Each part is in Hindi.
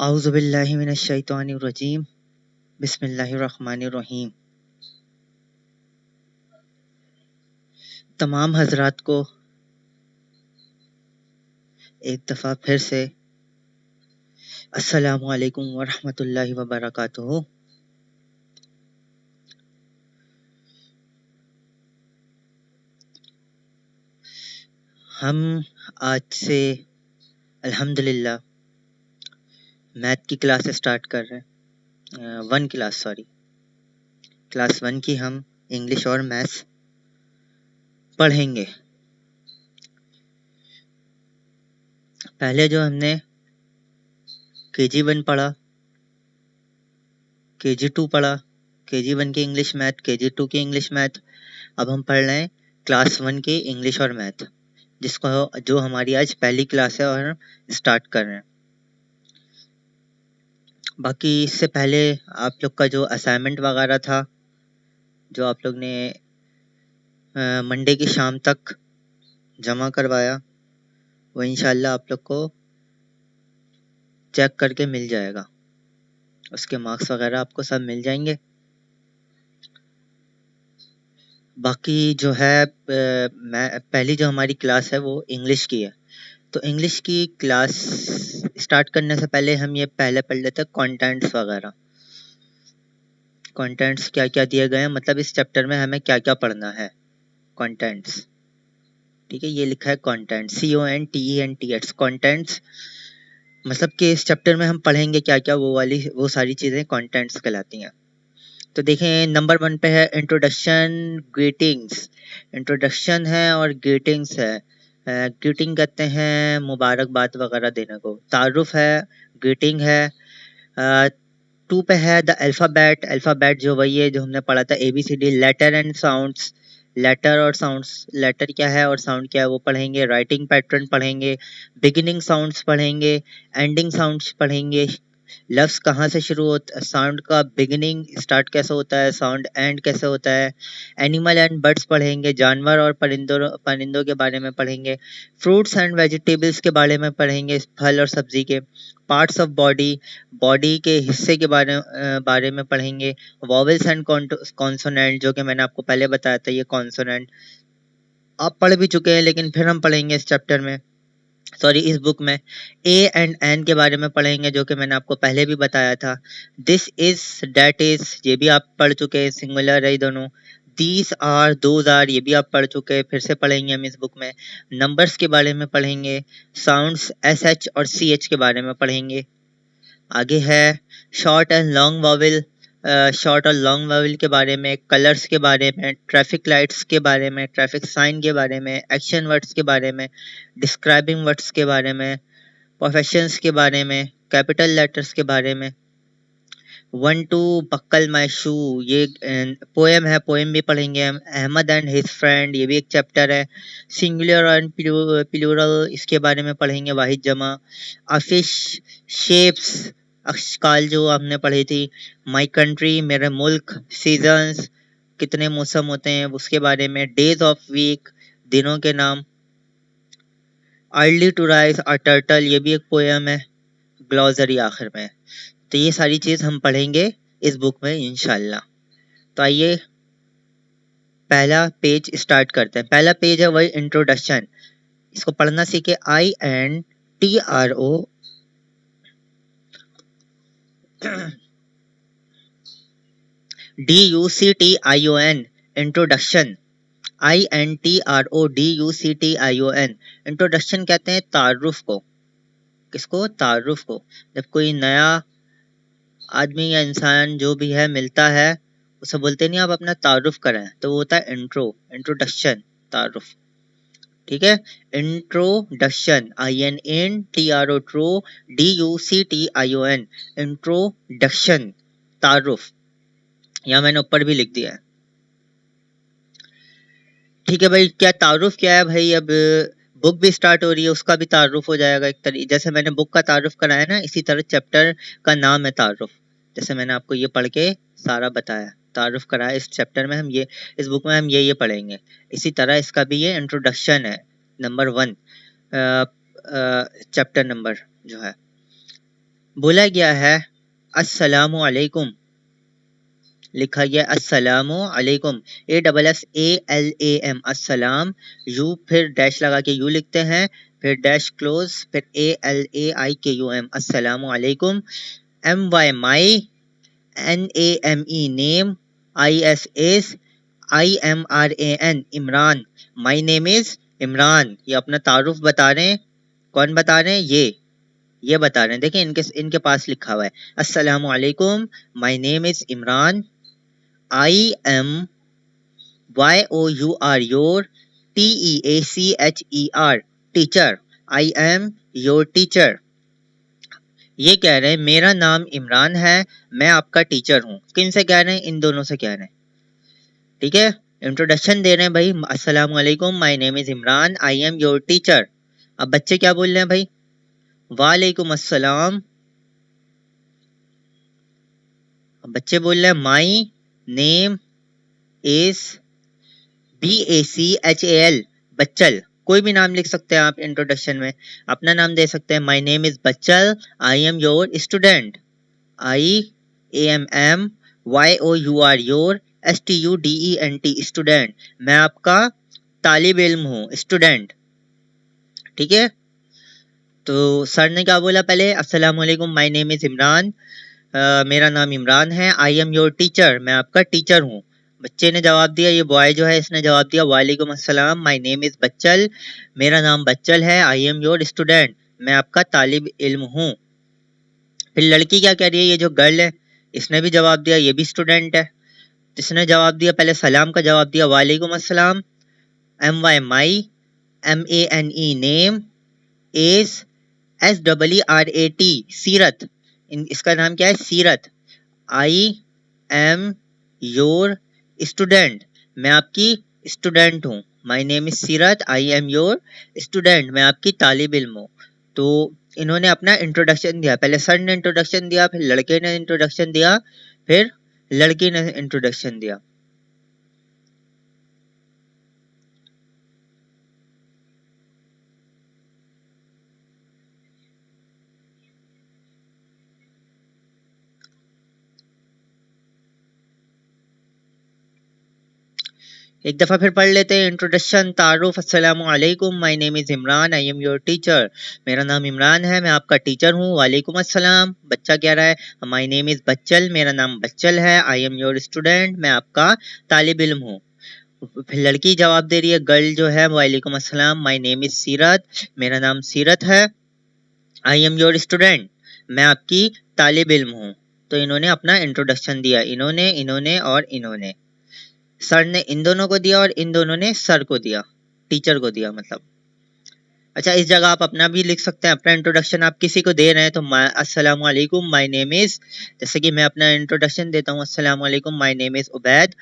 औज़ुबिल्लाहि मिनश्शैतानिर्रजीम बिस्मिल्लाहिर्रहमानिर्रहीम। तमाम हजरात को एक दफ़ा फिर से अस्सलामु अलैकुम वरहमतुल्लाहि वबरकातुहू। हम आज से अल्हम्दुलिल्लाह मैथ की क्लास स्टार्ट कर रहे हैं। क्लास 1 की हम इंग्लिश और मैथ्स पढ़ेंगे। पहले जो हमने KG1 पढ़ा, KG2 पढ़ा, KG1 की इंग्लिश मैथ, KG2 की इंग्लिश मैथ। अब हम पढ़ रहे हैं क्लास 1 की इंग्लिश और मैथ, जो हमारी आज पहली क्लास है और हम स्टार्ट कर रहे हैं। बाकी इससे पहले आप लोग का जो असाइनमेंट वगैरह था, जो आप लोग ने मंडे की शाम तक जमा करवाया, वो इंशाल्लाह आप लोग को चेक करके मिल जाएगा। उसके मार्क्स वगैरह आपको सब मिल जाएंगे। बाकी जो है पहली जो हमारी क्लास है वो इंग्लिश की है। तो इंग्लिश की क्लास स्टार्ट करने से पहले हम ये पहले पढ़ लेते हैं कंटेंट्स वगैरह। कंटेंट्स क्या क्या दिए गए हैं, मतलब इस चैप्टर में हमें क्या क्या पढ़ना है। कंटेंट्स, ठीक है, ये लिखा है कंटेंट, CONTENTS, कंटेंट्स। मतलब कि इस चैप्टर में हम पढ़ेंगे क्या क्या, वो सारी चीज़ें कंटेंट्स कहलाती हैं। तो देखें, नंबर 1 पे है इंट्रोडक्शन, ग्रीटिंग्स। इंट्रोडक्शन है और ग्रीटिंग्स है। ग्रीटिंग कहते हैं मुबारकबाद वगैरह देने को, तारुफ है, ग्रीटिंग है। 2 पे है द अल्फ़ाबेट। अल्फ़ाबेट जो वही है जो हमने पढ़ा था ABCD, letter and sounds. Letter और साउंड्स, लेटर क्या है और साउंड क्या है वो पढ़ेंगे। राइटिंग पैटर्न पढ़ेंगे, बिगिनिंग साउंड्स पढ़ेंगे, एंडिंग साउंड्स पढ़ेंगे। लफ्ज़ कहाँ से शुरू होता, साउंड का बिगिनिंग स्टार्ट कैसे होता है, साउंड एंड कैसे होता है। एनिमल एंड बर्ड्स पढ़ेंगे, जानवर और परिंदों के बारे में पढ़ेंगे। फ्रूट्स एंड वेजिटेबल्स के बारे में पढ़ेंगे, फल और सब्जी के। पार्ट्स ऑफ बॉडी, बॉडी के हिस्से के बारे में पढ़ेंगे। वॉवेल्स एंड कॉन्सोनेंट, जो कि मैंने आपको पहले बताया था, ये कॉन्सोनेंट आप पढ़ भी चुके हैं, लेकिन फिर हम पढ़ेंगे इस चैप्टर में, सॉरी इस बुक में। ए एंड एन के बारे में पढ़ेंगे, जो कि मैंने आपको पहले भी बताया था। दिस इज, डेट इज, ये भी आप पढ़ चुके हैं, सिंगुलर है ये दोनों। दीज आर, दोज आर, ये भी आप पढ़ चुके हैं, फिर से पढ़ेंगे हम इस बुक में। नंबर्स के बारे में पढ़ेंगे। साउंड्स SH और CH के बारे में पढ़ेंगे। आगे है short and long vowel. Short और लॉन्ग वॉवेल के बारे में, कलर्स के बारे में, ट्रैफिक लाइट्स के बारे में, ट्रैफिक साइन के बारे में, एक्शन वर्ड्स के बारे में, डिस्क्राइबिंग वर्ड्स के बारे में, प्रोफेशंस के बारे में, कैपिटल लेटर्स के बारे में। 1 टू बक्कल माई शू, ये पोएम है, पोएम भी पढ़ेंगे हम। अहमद एंड हिज फ्रेंड, ये भी एक चैप्टर है। सिंगुलर एंड प्लूरल, इसके बारे में पढ़ेंगे, वाहिद जमा। आफिश, शेप्स, अशकाल जो हमने पढ़ी थी। माई कंट्री, मेरे मुल्क। सीजन्स, कितने मौसम होते हैं उसके बारे में। डेज ऑफ वीक, दिनों के नाम। Early to rise a turtle, ये भी एक पोएम है। ग्लॉसरी आखिर में। तो ये सारी चीज हम पढ़ेंगे इस बुक में इंशाल्लाह। तो आइए पहला पेज स्टार्ट करते हैं। पहला पेज है वही इंट्रोडक्शन, इसको पढ़ना सीखे। INTRO DUCTION, introduction. INTRODUCTION, introduction कहते हैं तारुफ को। किसको? तारुफ को। जब कोई नया आदमी या इंसान जो भी है मिलता है, उसे बोलते नहीं आप अपना तारुफ कराएं, तो वो होता है इंट्रोडक्शन, तारुफ। ठीक है, इंट्रोडक्शन, INTRODUCTION, इंट्रोडक्शन, तारुफ। यहाँ मैंने ऊपर भी लिख दिया है। ठीक है भाई, क्या तारुफ क्या है भाई? अब बुक भी स्टार्ट हो रही है, उसका भी तारुफ हो जाएगा एक तरीके, जैसे मैंने बुक का तारुफ कराया ना, इसी तरह चैप्टर का नाम है तारुफ। जैसे मैंने आपको ये पढ़ के सारा बताया, तारुफ कराया इस चैप्टर में, हम ये इस बुक में हम ये पढ़ेंगे। इसी तरह इसका भी ये इंट्रोडक्शन है, नंबर 1 चैप्टर नंबर जो है। बोला गया है अस्सलामु अलैकुम, लिखा गया अस्सलामु अलैकुम, ASSALAM अस्सलाम, यू फिर डैश लगा के यू लिखते हैं, फिर डैश क्लोज, फिर ALAIKUM अस्सलामु अलैकुम, MY my, NAME name, IS IMRAN Imran, my name is Imran. ये अपना तारुफ बता रहे हैं। कौन बता रहे हैं? ये बता रहे हैं। देखिए इनके पास लिखा हुआ है अस्सलामु अलैकुम, my name is Imran, I am YOUR your TEACHER teacher, I am your teacher। ये कह रहे हैं मेरा नाम इमरान है, मैं आपका टीचर हूँ। किन से कह रहे हैं? इन दोनों से कह रहे हैं। ठीक है, इंट्रोडक्शन दे रहे हैं भाई, अस्सलाम वालेकुम, my name is Imran, I am your teacher. अब बच्चे क्या बोल रहे हैं भाई? वालेकुम अस्सलाम। बच्चे बोल रहे हैं माई नेम इज BACHAL बच्चल। कोई भी नाम लिख सकते हैं आप इंट्रोडक्शन में, अपना नाम दे सकते हैं। माई नेम इज बच्चल, I am your student, IAMMYOUR your STUDENT student, मैं आपका तालिब इल्म हूँ, स्टूडेंट। ठीक है, तो सर ने क्या बोला पहले? अस्सलाम वालेकुम, माई नेम इज इमरान, मेरा नाम इमरान है, आई एम योर टीचर, मैं आपका टीचर हूँ। बच्चे ने जवाब दिया, ये बॉय जो है इसने जवाब दिया वालेकुम अस्सलाम, माय नेम इज बच्चल, मेरा नाम बच्चल है, आई एम योर स्टूडेंट, मैं आपका तालिब इल्म हूँ। फिर लड़की क्या कह रही है? ये जो गर्ल है इसने भी जवाब दिया, ये भी स्टूडेंट है। इसने जवाब दिया, पहले सलाम का जवाब दिया वालेकुम अस्सलाम, MY my, MANE name, is SEERAT सीरत, इसका नाम क्या है? सीरत, आई एम योर स्टूडेंट, मैं आपकी स्टूडेंट हूँ। माई नेम इज सीरत, आई एम योर स्टूडेंट, मैं आपकी तालिब इल्म हूँ। तो इन्होंने अपना इंट्रोडक्शन दिया, पहले सर ने इंट्रोडक्शन दिया, फिर लड़के ने इंट्रोडक्शन दिया, फिर लड़की ने इंट्रोडक्शन दिया। एक दफ़ा फिर पढ़ लेते हैं इंट्रोडक्शन, तारुफ। अस्सलामु अलैकुम, my name is Imran, I am your teacher, मेरा नाम इमरान है, मैं आपका टीचर हूँ। वालेकुम अस्सलाम। बच्चा कह रहा है माय नेम इज़ बच्चल, मेरा नाम बच्चल है, आई एम योर स्टूडेंट, मैं आपका तालिब इल्म हूँ। फिर लड़की जवाब दे रही है, गर्ल जो है, वालेकुम अस्सलाम, माय नेम इज़ सीरत, मेरा नाम सीरत है, आई एम योर स्टूडेंट, मैं आपकी तालिब इल्म हूँ। तो इन्होंने अपना इंट्रोडक्शन दिया, इन्होंने और इन्होंने। सर ने इन दोनों को दिया और इन दोनों ने सर को दिया, टीचर को दिया मतलब। अच्छा, इस जगह आप अपना भी लिख सकते हैं, अपना इंट्रोडक्शन आप किसी को दे रहे हैं तो अस्सलाम वालेकुम, माय नेम इज, जैसे कि मैं अपना इंट्रोडक्शन देता हूँ, अस्सलाम वालेकुम, my name is Ubaid,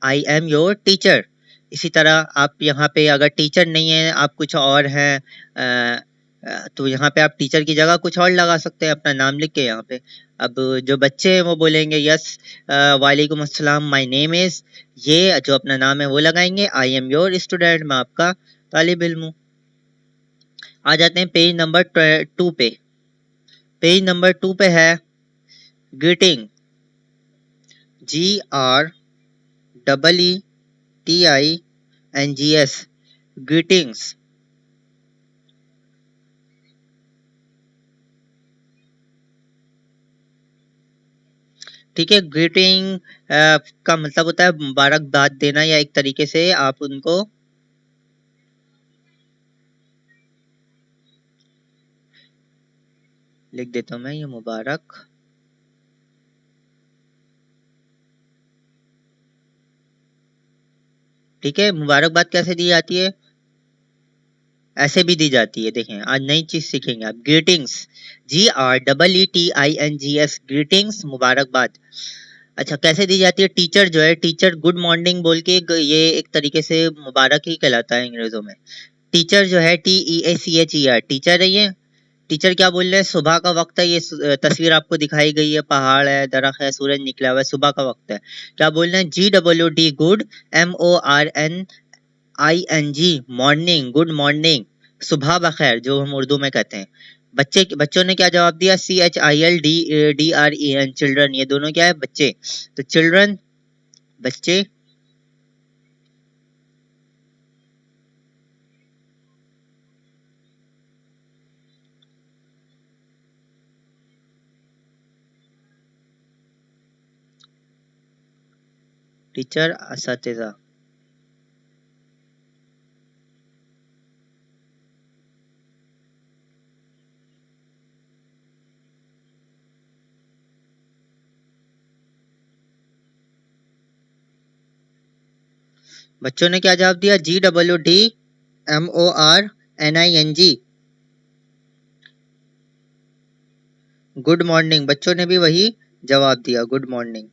I am your teacher. इसी तरह आप यहाँ पे अगर टीचर नहीं है, आप कुछ और हैं, तो यहाँ पे आप टीचर की जगह कुछ और लगा सकते हैं, अपना नाम लिख के यहाँ पे। अब जो बच्चे हैं वो बोलेंगे यस वालेकुम अस्सलाम, माय नेम इज, ये जो अपना नाम है वो लगाएंगे, आई एम योर स्टूडेंट, मैं आपका तालिब इल्म हूँ। आ जाते हैं पेज नंबर 2 पे। पेज नंबर 2 पे है ग्रीटिंग, GREETINGS, ग्रीटिंग्स। ठीक है, ग्रीटिंग का मतलब होता है मुबारकबाद देना, या एक तरीके से आप उनको लिख देता हूं मैं, ये मुबारक। ठीक है, मुबारकबाद कैसे दी जाती है? ऐसे भी दी जाती है। देखें, आज नई चीज सीखेंगे आप। ग्रीटिंग्स, GREETINGS, ग्रीटिंग्स, मुबारकबाद। अच्छा, कैसे दी जाती है? टीचर जो है, टीचर गुड मॉर्निंग बोल के ये एक तरीके से मुबारक ही कहलाता है अंग्रेजों में। टीचर जो है, TEACHER, टीचर है ये। टीचर क्या बोल रहे हैं? सुबह का वक्त है, ये तस्वीर आपको दिखाई गई है, पहाड़ है, दरख्त है, सूरज निकला हुआ है, सुबह का वक्त है। क्या बोल रहे हैं? GWD good, MORNING morning, good morning, सुबह बखैर जो हम उर्दू में कहते हैं। बच्चों ने क्या जवाब दिया? CHILDREN, children. ये दोनों क्या है? बच्चे। तो चिल्ड्रन बच्चे। टीचर असातिज़ा। बच्चों ने क्या जवाब दिया? GWDMORNING, good morning. बच्चों ने भी वही जवाब दिया, गुड मॉर्निंग।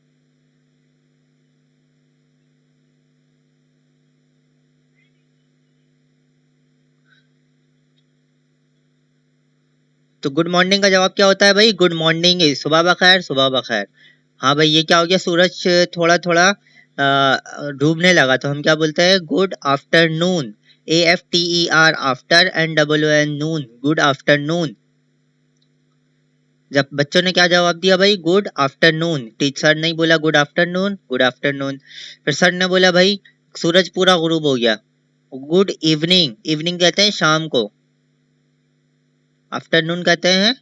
तो गुड मॉर्निंग का जवाब क्या होता है भाई? गुड मॉर्निंग, सुबह बखैर, सुबह बखैर। हाँ भाई, ये क्या हो गया? सूरज थोड़ा थोड़ा डूबने लगा, तो हम क्या बोलते हैं? Good afternoon. AFTER, after, NOON, नून, गुड आफ्टरनून। जब बच्चों ने क्या जवाब दिया भाई? Good afternoon. टीचर ने बोला गुड आफ्टरनून, गुड आफ्टरनून। फिर सर ने बोला भाई सूरज पूरा गुरूब हो गया, गुड इवनिंग। इवनिंग कहते हैं शाम को, आफ्टरनून कहते हैं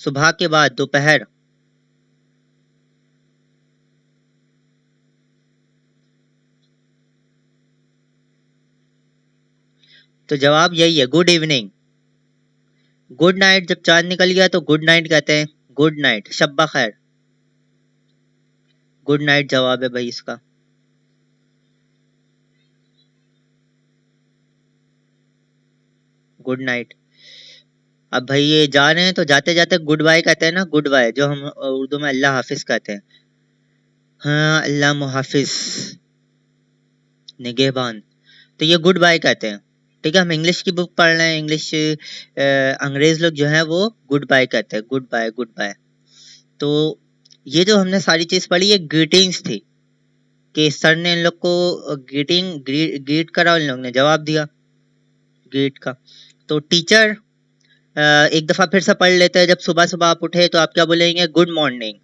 सुबह के बाद, दोपहर। तो जवाब यही है, गुड इवनिंग। गुड नाइट, जब चांद निकल गया तो गुड नाइट कहते हैं, गुड नाइट, शब्बा खैर। गुड नाइट जवाब है भाई इसका। Good night. अब भाई ये जा रहे हैं तो जाते जाते गुड बाय कहते हैं ना, गुड बाय, जो हम उर्दू में अल्लाह हाफिज कहते हैं। हाँ, अल्लाह मुहाफिज, निगहबान। तो ये गुड बाय कहते हैं। ठीक है, हम इंग्लिश की बुक पढ़ रहे हैं, इंग्लिश अंग्रेज लोग जो है वो गुड बाय कहते हैं, गुड बाय, गुड बाय। तो ये जो हमने सारी चीज पढ़ी, ये ग्रीटिंग्स थी, कि सर ने इन लोग को ग्रीट करा, इन लोग ने जवाब दिया ग्रीट का। तो टीचर एक दफा फिर से पढ़ लेते हैं। जब सुबह सुबह आप उठे तो आप क्या बोलेंगे? Good morning.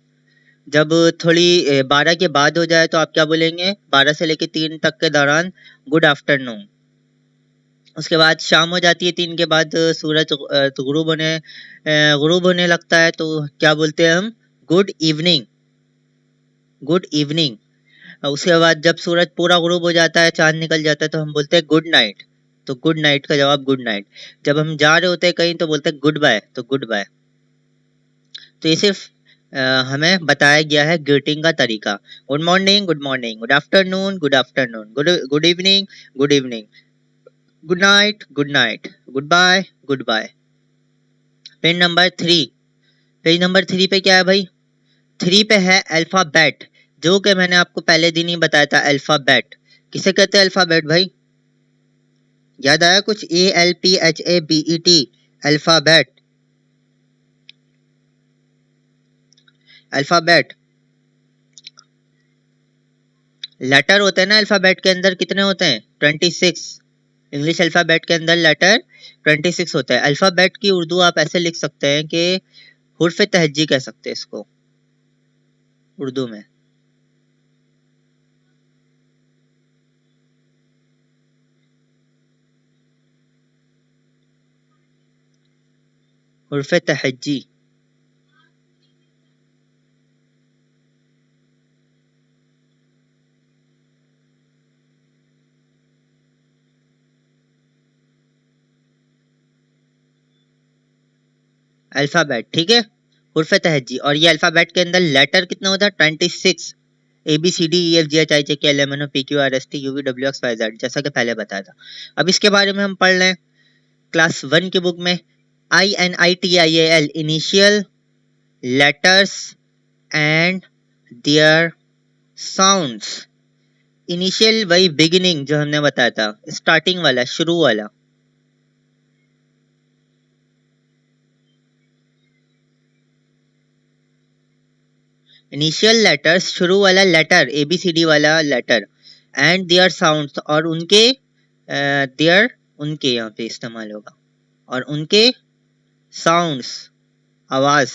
जब थोड़ी 12 के बाद हो जाए तो आप क्या बोलेंगे? 12 से लेकर 3 तक के दौरान गुड आफ्टरनून। उसके बाद शाम हो जाती है, 3 के बाद सूरज तो गुरूब होने लगता है, तो क्या बोलते हैं हम? Good evening, good evening. उसके बाद जब सूरज पूरा गुरूब हो जाता है, चांद निकल जाता है, तो हम बोलते हैं गुड नाइट। तो गुड नाइट का जवाब गुड नाइट। जब हम जा रहे होते हैं कहीं तो बोलते हैं गुड बाय, तो गुड बाय। तो ये सिर्फ हमें बताया गया है ग्रीटिंग का तरीका। Good morning, good morning, good afternoon, good afternoon, good good evening, good evening, good night, good night, goodbye, goodbye. Page number 3। Page number 3 पे क्या है भाई? 3 पे है अल्फाबेट, जो कि मैंने आपको पहले दिन ही बताया था। अल्फाबेट किसे कहते हैं? अल्फाबेट भाई, याद आया कुछ? ALPHABET, alphabet, alphabet. लेटर होते हैं ना अल्फाबेट के अंदर, कितने होते हैं? 26। इंग्लिश अल्फाबेट के अंदर लेटर 26 होता है। अल्फाबेट की उर्दू आप ऐसे लिख सकते हैं कि हुर्फ तहज्जी कह सकते हैं इसको उर्दू में। हुर्फ तहज्जी। अल्फाबेट, ठीक है, हुर्फ तहज्जी। और ये अल्फाबेट के अंदर लेटर कितना होता है? 26। ABCDEFGHIJKLMNOPQRSTUVWXYZ, जैसा कि पहले बताया था। अब इसके बारे में हम पढ़ रहे हैं क्लास 1 की बुक में। INITIAL, initial letters and their sounds. Initial वही बिगिनिंग जो हमने बताया था, स्टार्टिंग वाला, शुरू वाला। इनिशियल लेटर्स, शुरू वाला लेटर, ABCD वाला लेटर। एंड देयर साउंड्स, और उनके, देयर, उनके यहाँ पे इस्तेमाल होगा, और उनके साउंड्स, आवाज,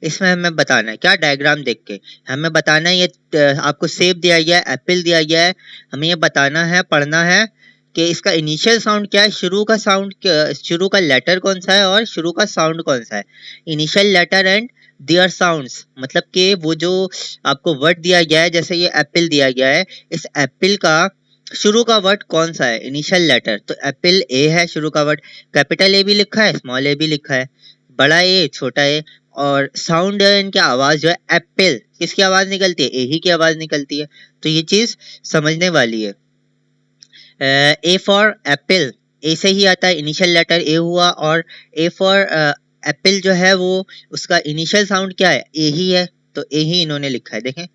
इसमें हमें बताना है क्या, डायग्राम देख के हमें बताना है। ये आपको सेब दिया गया है, एप्पल दिया गया है, हमें ये बताना है, पढ़ना है कि इसका इनिशियल साउंड क्या है, शुरू का साउंड, शुरू का लेटर कौन सा है और शुरू का साउंड कौन सा है। Initial letter and their sounds, मतलब कि वो जो आपको वर्ड दिया गया है, जैसे ये एप्पल दिया गया है, इस एप्पल का शुरू का वर्ड कौन सा है, इनिशियल लेटर। तो एप्पल ए है शुरू का वर्ड, कैपिटल ए भी लिखा है, स्मॉल ए भी लिखा है, बड़ा ए छोटा ए। और साउंड है इनकी आवाज जो है, एप्पल किसकी आवाज निकलती है, ए ही की आवाज निकलती है। तो ये चीज समझने वाली है। ए फॉर एप्पल, ए से ही आता है, इनिशियल लेटर ए हुआ, और ए फॉर एप्पल जो है वो उसका इनिशियल साउंड क्या है, ए ही है, तो ए ही इन्होंने लिखा है, देखें।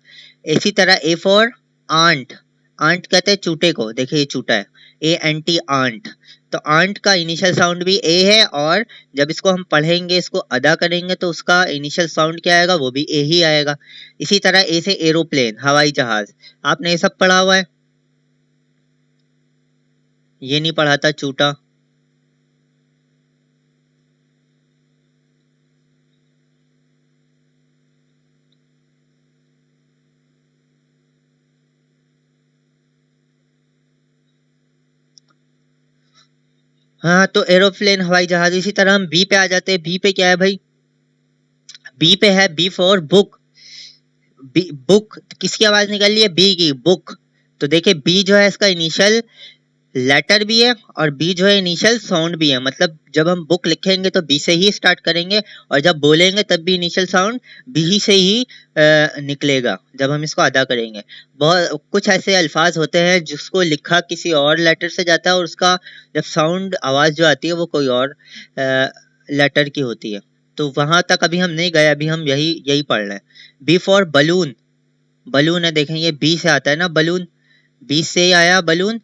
इसी तरह ए फॉर आंट, आंट कहते हैं चूटे को, देखिए ये चूटा है, ए एन टी आंट, तो आंट का इनिशियल साउंड भी ए है, और जब इसको हम पढ़ेंगे, इसको अदा करेंगे, तो उसका इनिशियल साउंड क्या आएगा, वो भी ए ही आएगा। इसी तरह ए से एरोप्लेन, हवाई जहाज, आपने ये सब पढ़ा हुआ है, ये नहीं पढ़ा था चूटा। हाँ, तो एरोप्लेन, हवाई जहाज। इसी तरह हम बी पे आ जाते हैं। बी पे क्या है भाई, बी पे है बी फॉर बुक। बुक किसकी आवाज निकल रही है, बी की, बुक। तो देखिए बी जो है इसका इनिशियल लेटर भी है, और बी जो है इनिशियल साउंड भी है, मतलब जब हम बुक लिखेंगे तो बी से ही स्टार्ट करेंगे, और जब बोलेंगे तब भी इनिशियल साउंड बी से ही निकलेगा, जब हम इसको अदा करेंगे। बहुत कुछ ऐसे अल्फाज होते हैं जिसको लिखा किसी और लेटर से जाता है, और उसका जब साउंड, आवाज जो आती है वो कोई और लेटर की होती है। तो वहां तक अभी हम नहीं गए, अभी हम यही यही पढ़ रहे हैं। बी फॉर बलून, बलून है, देखें ये बी से आता है ना, बलून, बी से ही आया बलून,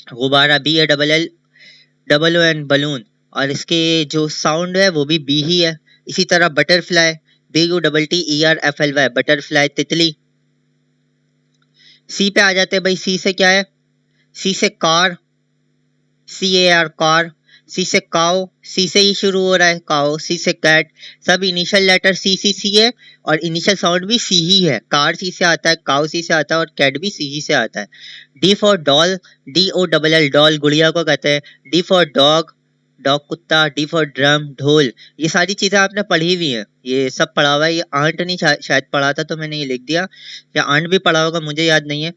गुब्बारा, B A double L double O N, balloon, और इसके जो साउंड है वो भी बी ही है। इसी तरह butterfly, B U double T E R F L Y, butterfly, तितली। सी पे आ जाते हैं भाई, सी से क्या है, सी से car, C A R, car. C से काओ, सी से ही शुरू हो रहा है, काओ। सी से कैट, सब इनिशियल लेटर सी है, और इनिशियल साउंड भी सी ही है। कार सी से आता है, काओ सी से आता है, और कैट भी सी ही से आता है। D for doll, D O double L, doll गुड़िया को कहते हैं। डी फॉर डॉग, डॉग कुत्ता। डी फॉर ड्रम, ढोल। ये सारी चीजें आपने पढ़ी हुई हैं, ये सब पढ़ा हुआ है। ये आंट नहीं शायद पढ़ा था, तो मैंने ये लिख दिया, या आंट भी पढ़ा होगा, मुझे याद नहीं है।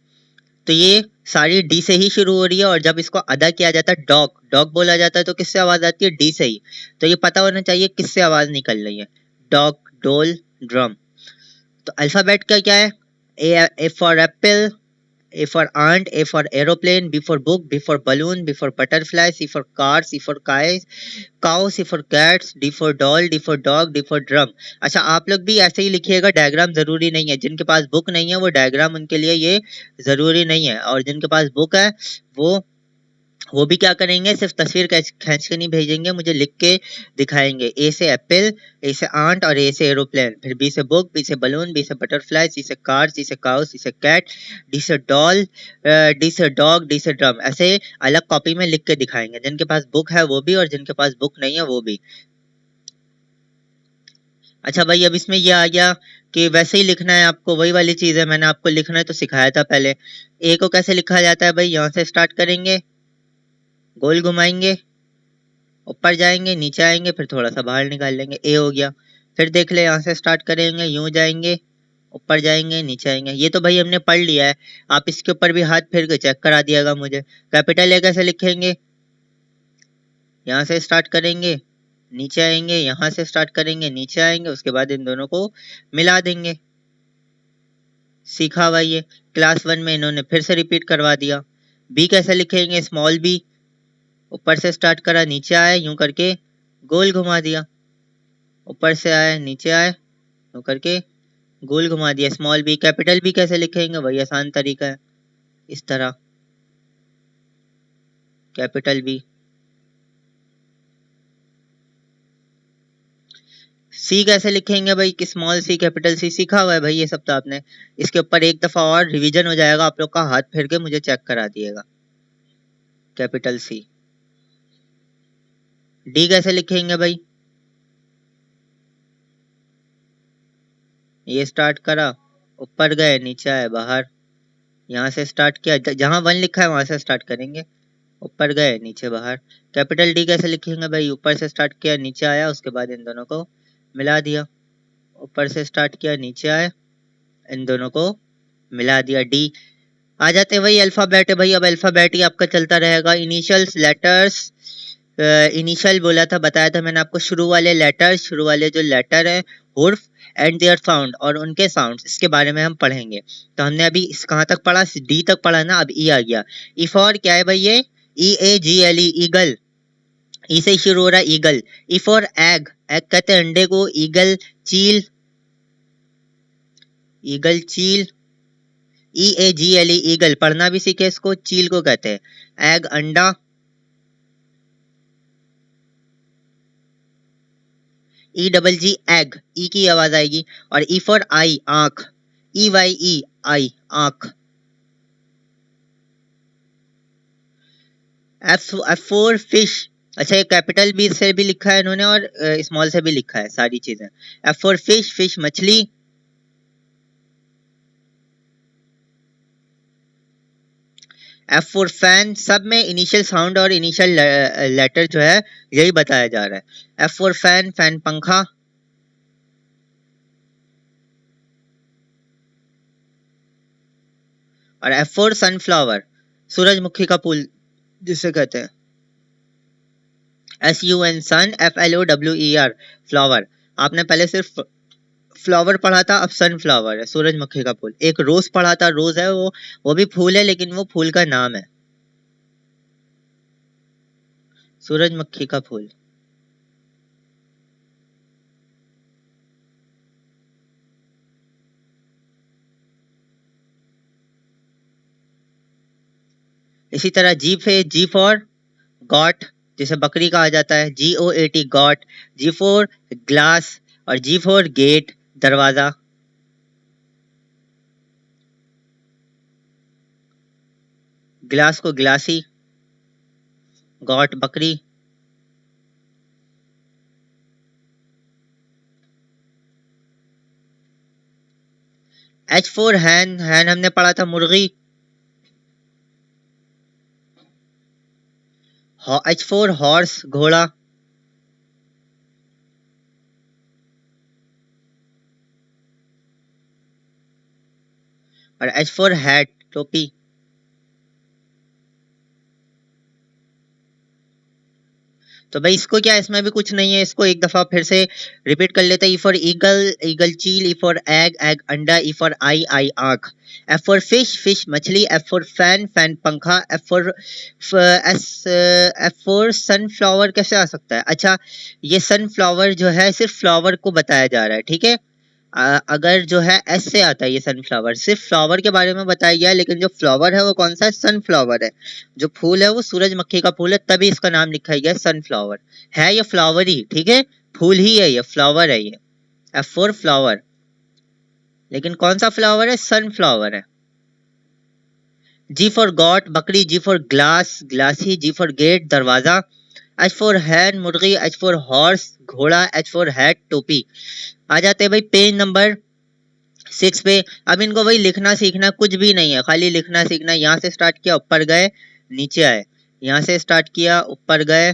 तो ये सारी डी से ही शुरू हो रही है, और जब इसको अदा किया जाता है, डॉग, डॉग बोला जाता है, तो किससे आवाज आती है, डी से ही। तो ये पता होना चाहिए किससे आवाज निकल रही है, डॉग, डोल, ड्रम। तो अल्फाबेट का क्या है, A for Apple, A for ant, A for aeroplane, B for book, B for balloon, B for butterfly, C for car, C for cow, C for cats, D for doll, D for dog, D for drum। अच्छा, आप लोग भी ऐसे ही लिखिएगा, डायग्राम जरूरी नहीं है। जिनके पास बुक नहीं है वो डायग्राम उनके लिए ये जरूरी नहीं है, और जिनके पास बुक है वो भी क्या करेंगे, सिर्फ तस्वीर खींच के नहीं भेजेंगे, मुझे लिख के दिखाएंगे। ए से एप्पल, ए से आंट, और ए से एरोप्लेन, फिर बी से बुक, बी से बलून, बी से बटरफ्लाई, सी से कार, सी से काउ, सी से कैट, डी से डॉल, डी से डॉग, डी से ड्रम। ऐसे अलग कॉपी में लिख के दिखाएंगे, जिनके पास बुक है वो भी, और जिनके पास बुक नहीं है वो भी। अच्छा भाई, अब इसमें ये आ गया कि वैसे ही लिखना है आपको, वही वाली चीज है, मैंने आपको लिखना है तो सिखाया था पहले। ए को कैसे लिखा जाता है भाई, यहाँ से स्टार्ट करेंगे, गोल घुमाएंगे, ऊपर जाएंगे, नीचे आएंगे, फिर थोड़ा सा बाहर निकाल लेंगे, ए हो गया। फिर देख ले, यहाँ से स्टार्ट करेंगे, यूं जाएंगे, ऊपर जाएंगे, नीचे आएंगे। ये तो भाई हमने पढ़ लिया है, आप इसके ऊपर भी हाथ फेर के चेक करा दिएगा मुझे। कैपिटल ए कैसे लिखेंगे, यहाँ से स्टार्ट करेंगे, नीचे आएंगे, यहाँ से स्टार्ट करेंगे, नीचे आएंगे, उसके बाद इन दोनों को मिला देंगे। सीखा हुआ ये, क्लास 1 में इन्होंने फिर से रिपीट करवा दिया। बी कैसे लिखेंगे, स्मॉल बी, ऊपर से स्टार्ट करा, नीचे आए, यूं करके गोल घुमा दिया, ऊपर से आए, नीचे आए, यूं करके गोल घुमा दिया, स्मॉल बी। कैपिटल बी कैसे लिखेंगे, वही आसान तरीका है, इस तरह, कैपिटल बी। सी कैसे लिखेंगे भाई, कि स्मॉल सी, कैपिटल सी, सीखा हुआ है भाई ये सब तो आपने। इसके ऊपर एक दफा और रिवीजन हो जाएगा आप लोग का, हाथ फेर के मुझे चेक करा दिएगा। कैपिटल सी, डी कैसे लिखेंगे भाई, ये स्टार्ट करा, ऊपर गए, नीचे आए, बाहर, यहाँ से स्टार्ट किया, जहाँ वन लिखा है वहां से स्टार्ट करेंगे, ऊपर गए, नीचे, बाहर। कैपिटल डी कैसे लिखेंगे भाई, ऊपर से स्टार्ट किया, नीचे आया, उसके बाद इन दोनों को मिला दिया, ऊपर से स्टार्ट किया, नीचे आए, इन दोनों को मिला दिया, डी। आ जाते हैं भाई अल्फाबेट है भाई, अब अल्फाबेट ही आपका चलता रहेगा, इनिशियल्स लेटर्स। इनिशियल बोला था, बताया था मैंने आपको, शुरू वाले लेटर, शुरू वाले जो लेटर है, हुर्फ एंड देयर साउंड, और उनके साउंड्स, इसके बारे में हम पढ़ेंगे। तो हमने अभी इस कहाँ तक पढ़ा, डी तक पढ़ा ना, अब ई आ गया। ई फॉर क्या है भाई, ये ई ए जी एल ई, ईगल, ई से शुरू हो रहा है, eagle. E for egg, egg कहते हैं अंडे को, ईगल चील, ईगल चील, ई ए जी एल ई, ईगल, पढ़ना भी सीखे इसको, चील को कहते हैं, एग अंडा, ई डबल जी एग, ई की आवाज आएगी, और ई फॉर आई, आंख, ई वाई ई, आई, आंख। एफ फोर फिश, अच्छा ये कैपिटल बी से भी लिखा है इन्होंने और स्मॉल से भी लिखा है, सारी चीजें। एफ फोर फिश, फिश मछली। एफ फोर फैन, सब में इनिशियल साउंड और इनिशियल लेटर जो है यही बताया जा रहा है। एफ फोर फैन, फैन पंखा। और एफ फोर सनफ्लावर, सूरजमुखी का फूल जिसे कहते हैं, S U N sun, F L O W E R flower. आपने पहले सिर्फ फ्लावर पढ़ा था, अब सनफ्लावर है, सूरजमुखी का फूल। एक रोज पढ़ा था, रोज है वो भी फूल है, लेकिन वो फूल का नाम है सूरजमुखी का फूल। इसी तरह जीप है, जी फॉर गॉट, जिसे बकरी कहा जाता है, G O A T, goat. G for glass, और जी फॉर गेट, दरवाजा। ग्लास को ग्लासी, गॉट बकरी। एच फोर हैन, हैन हमने पढ़ा था मुर्गी। एच फोर हॉर्स, घोड़ा। और एच फोर हैट, टोपी। तो भाई इसको क्या, इसमें भी कुछ नहीं है, इसको एक दफा फिर से रिपीट कर लेते हैं। ई फॉर ईगल, ईगल चील। ई फॉर एग, एग अंडा। ई फॉर आई, आई आंख। एफ फॉर फिश, फिश मछली। एफ फॉर फैन, फैन पंखा। एफ फॉर सनफ्लावर कैसे आ सकता है, अच्छा ये सनफ्लावर जो है सिर्फ फ्लावर को बताया जा रहा है, ठीक है। अगर जो है एस से आता है ये सनफ्लावर, सिर्फ फ्लावर के बारे में बताया गया है, लेकिन जो फ्लावर है वो कौन सा है, सनफ्लावर है। जो फूल है वो सूरजमुखी का फूल है, तभी इसका नाम लिखा गया है सनफ्लावर। है ये फ्लावर ही, ठीक है, फूल ही है ये, फ्लावर है ये। एफ फोर फ्लावर, लेकिन कौन सा फ्लावर है, सनफ्लावर है। जी फॉर गॉट, बकरी। जी फॉर ग्लास, ग्लासी। जी फॉर गेट, दरवाजा। एच फॉर हैन, मुर्गी। एच फॉर हॉर्स, घोड़ा। एच फॉर हैट, टोपी। आ जाते हैं भाई पेज नंबर 6 पे। अब इनको भाई लिखना सीखना कुछ भी नहीं है, खाली लिखना सीखना। यहाँ से स्टार्ट किया, ऊपर गए, नीचे आए, यहाँ से स्टार्ट किया, ऊपर गए,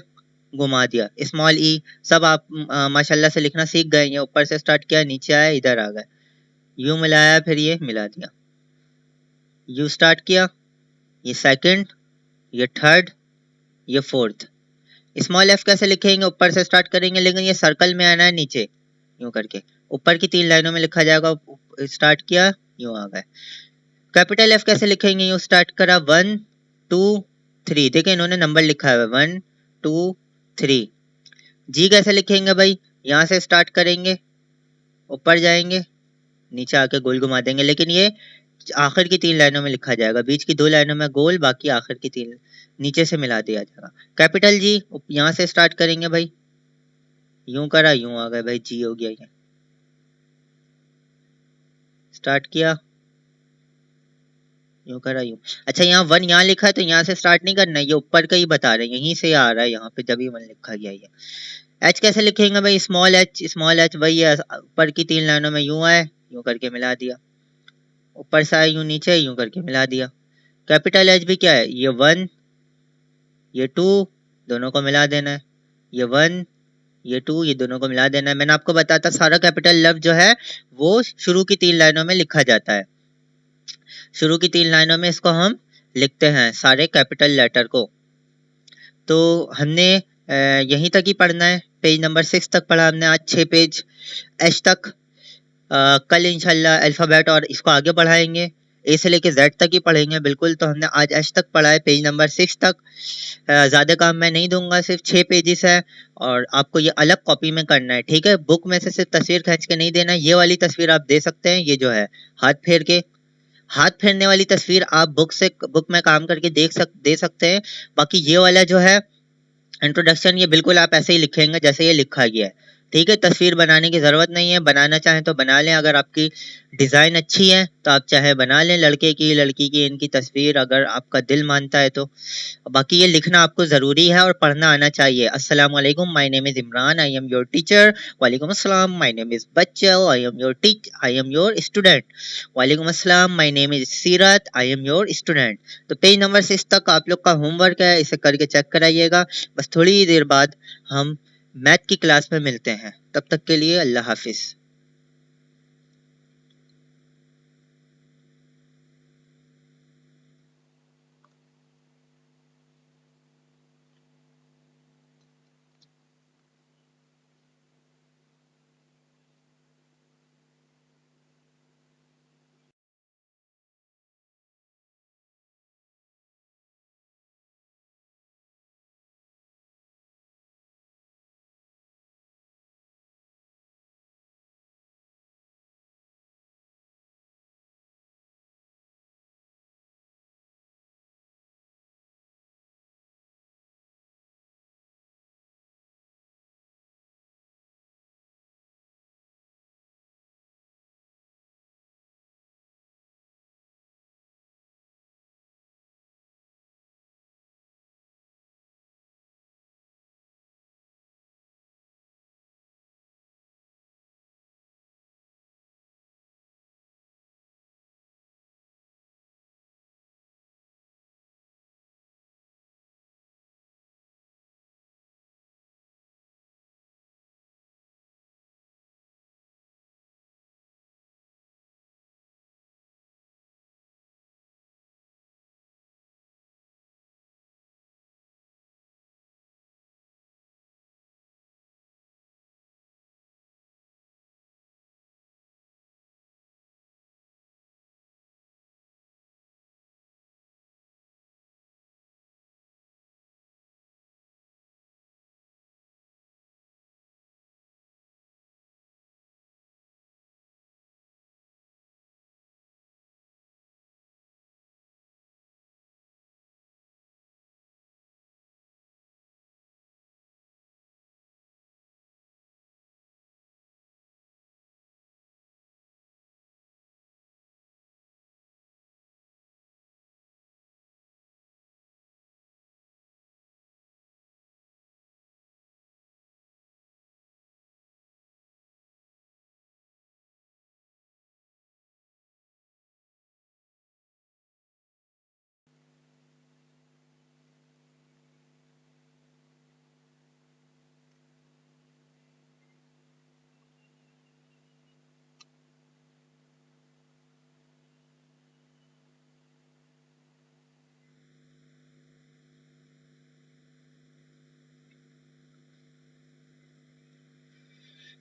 घुमा दिया, स्मॉल ई। सब आप माशाल्लाह से लिखना सीख गए। ये ऊपर से स्टार्ट किया, नीचे आए, इधर आ गए, यू मिलाया, फिर ये मिला दिया, यू स्टार्ट किया, ये सेकंड, ये थर्ड, ये फोर्थ। स्मॉल एफ कैसे लिखेंगे, ऊपर से स्टार्ट करेंगे, लेकिन ये सर्कल में आना है, नीचे यूं करके ऊपर की 3 लाइनों में लिखा जाएगा। स्टार्ट किया, यूं आ गए। कैपिटल एफ कैसे लिखेंगे, यूं स्टार्ट करा, 1 2 3, देखिए इन्होंने नंबर लिखा है 1 2 3। जी कैसे लिखेंगे भाई, यहाँ से स्टार्ट करेंगे, ऊपर जाएंगे, नीचे आके गोल घुमा देंगे, लेकिन ये आखिर की 3 लाइनों में लिखा जाएगा, बीच की 2 लाइनों में गोल, बाकी आखिर की 3 नीचे से मिला दिया जाएगा। कैपिटल जी यहाँ से स्टार्ट करेंगे भाई, यूं करा, यूं आ गए भाई, जी हो गया ये। स्टार्ट किया, यूं करा यूं। अच्छा यहाँ वन यहाँ लिखा है तो यहाँ से स्टार्ट नहीं करना है, ये ऊपर का ही बता रहे हैं, यहीं से आ रहा है यहाँ पे जब ही वन लिखा गया ये। एच कैसे लिखेंगे भाई, स्मॉल एच वही है, ऊपर की 3 लाइनों में यूं आए यूं करके मिला दिया, ऊपर से आए यूं नीचे यूं करके मिला दिया। कैपिटल एच भी क्या है, ये 1 ये 2 दोनों को मिला देना है, ये 1 ये 2 ये दोनों को मिला देना है। मैंने आपको बताया था सारा कैपिटल लफ्ज जो है वो शुरू की 3 लाइनों में लिखा जाता है, शुरू की 3 लाइनों में इसको हम लिखते हैं सारे कैपिटल लेटर को। तो हमने यहीं तक ही पढ़ना है, पेज नंबर 6 तक पढ़ा हमने आज, 6 पेज एच तक। कल इंशाल्लाह अल्फ़ाबेट और इसको आगे बढ़ाएंगे, ए से लेके जेड तक ही पढ़ेंगे बिल्कुल। तो हमने आज एच तक पढ़ा है, पेज नंबर 6 तक। ज़्यादा काम मैं नहीं दूंगा, सिर्फ 6 पेजेस है और आपको ये अलग कॉपी में करना है, ठीक है। बुक में से सिर्फ तस्वीर खींच के नहीं देना, ये वाली तस्वीर आप दे सकते हैं, ये जो है हाथ फेर के, हाथ फेरने वाली तस्वीर आप बुक में काम करके दे सकते हैं। बाकी ये वाला जो है इंट्रोडक्शन, ये बिल्कुल आप ऐसे ही लिखेंगे जैसे ये लिखा गया है, ठीक है। तस्वीर बनाने की ज़रूरत नहीं है, बनाना चाहें तो बना लें, अगर आपकी डिज़ाइन अच्छी है तो आप चाहे बना लें, लड़के की लड़की की इनकी तस्वीर, अगर आपका दिल मानता है तो। बाकी ये लिखना आपको ज़रूरी है और पढ़ना आना चाहिए। अस्सलाम वालेकुम, my name is Imran, I am your teacher. वालेकुम अस्सलाम, माय नेम इज़ बच्चा, आई एम योर स्टूडेंट। वालेकुम अस्सलाम, माय नेम इज़ सीरत, आई एम योर स्टूडेंट। तो पेज नंबर 6 तक आप लोग का होमवर्क है, इसे करके चेक कराइएगा। बस थोड़ी ही देर बाद हम मैथ की क्लास में मिलते हैं, तब तक के लिए अल्लाह हाफिज।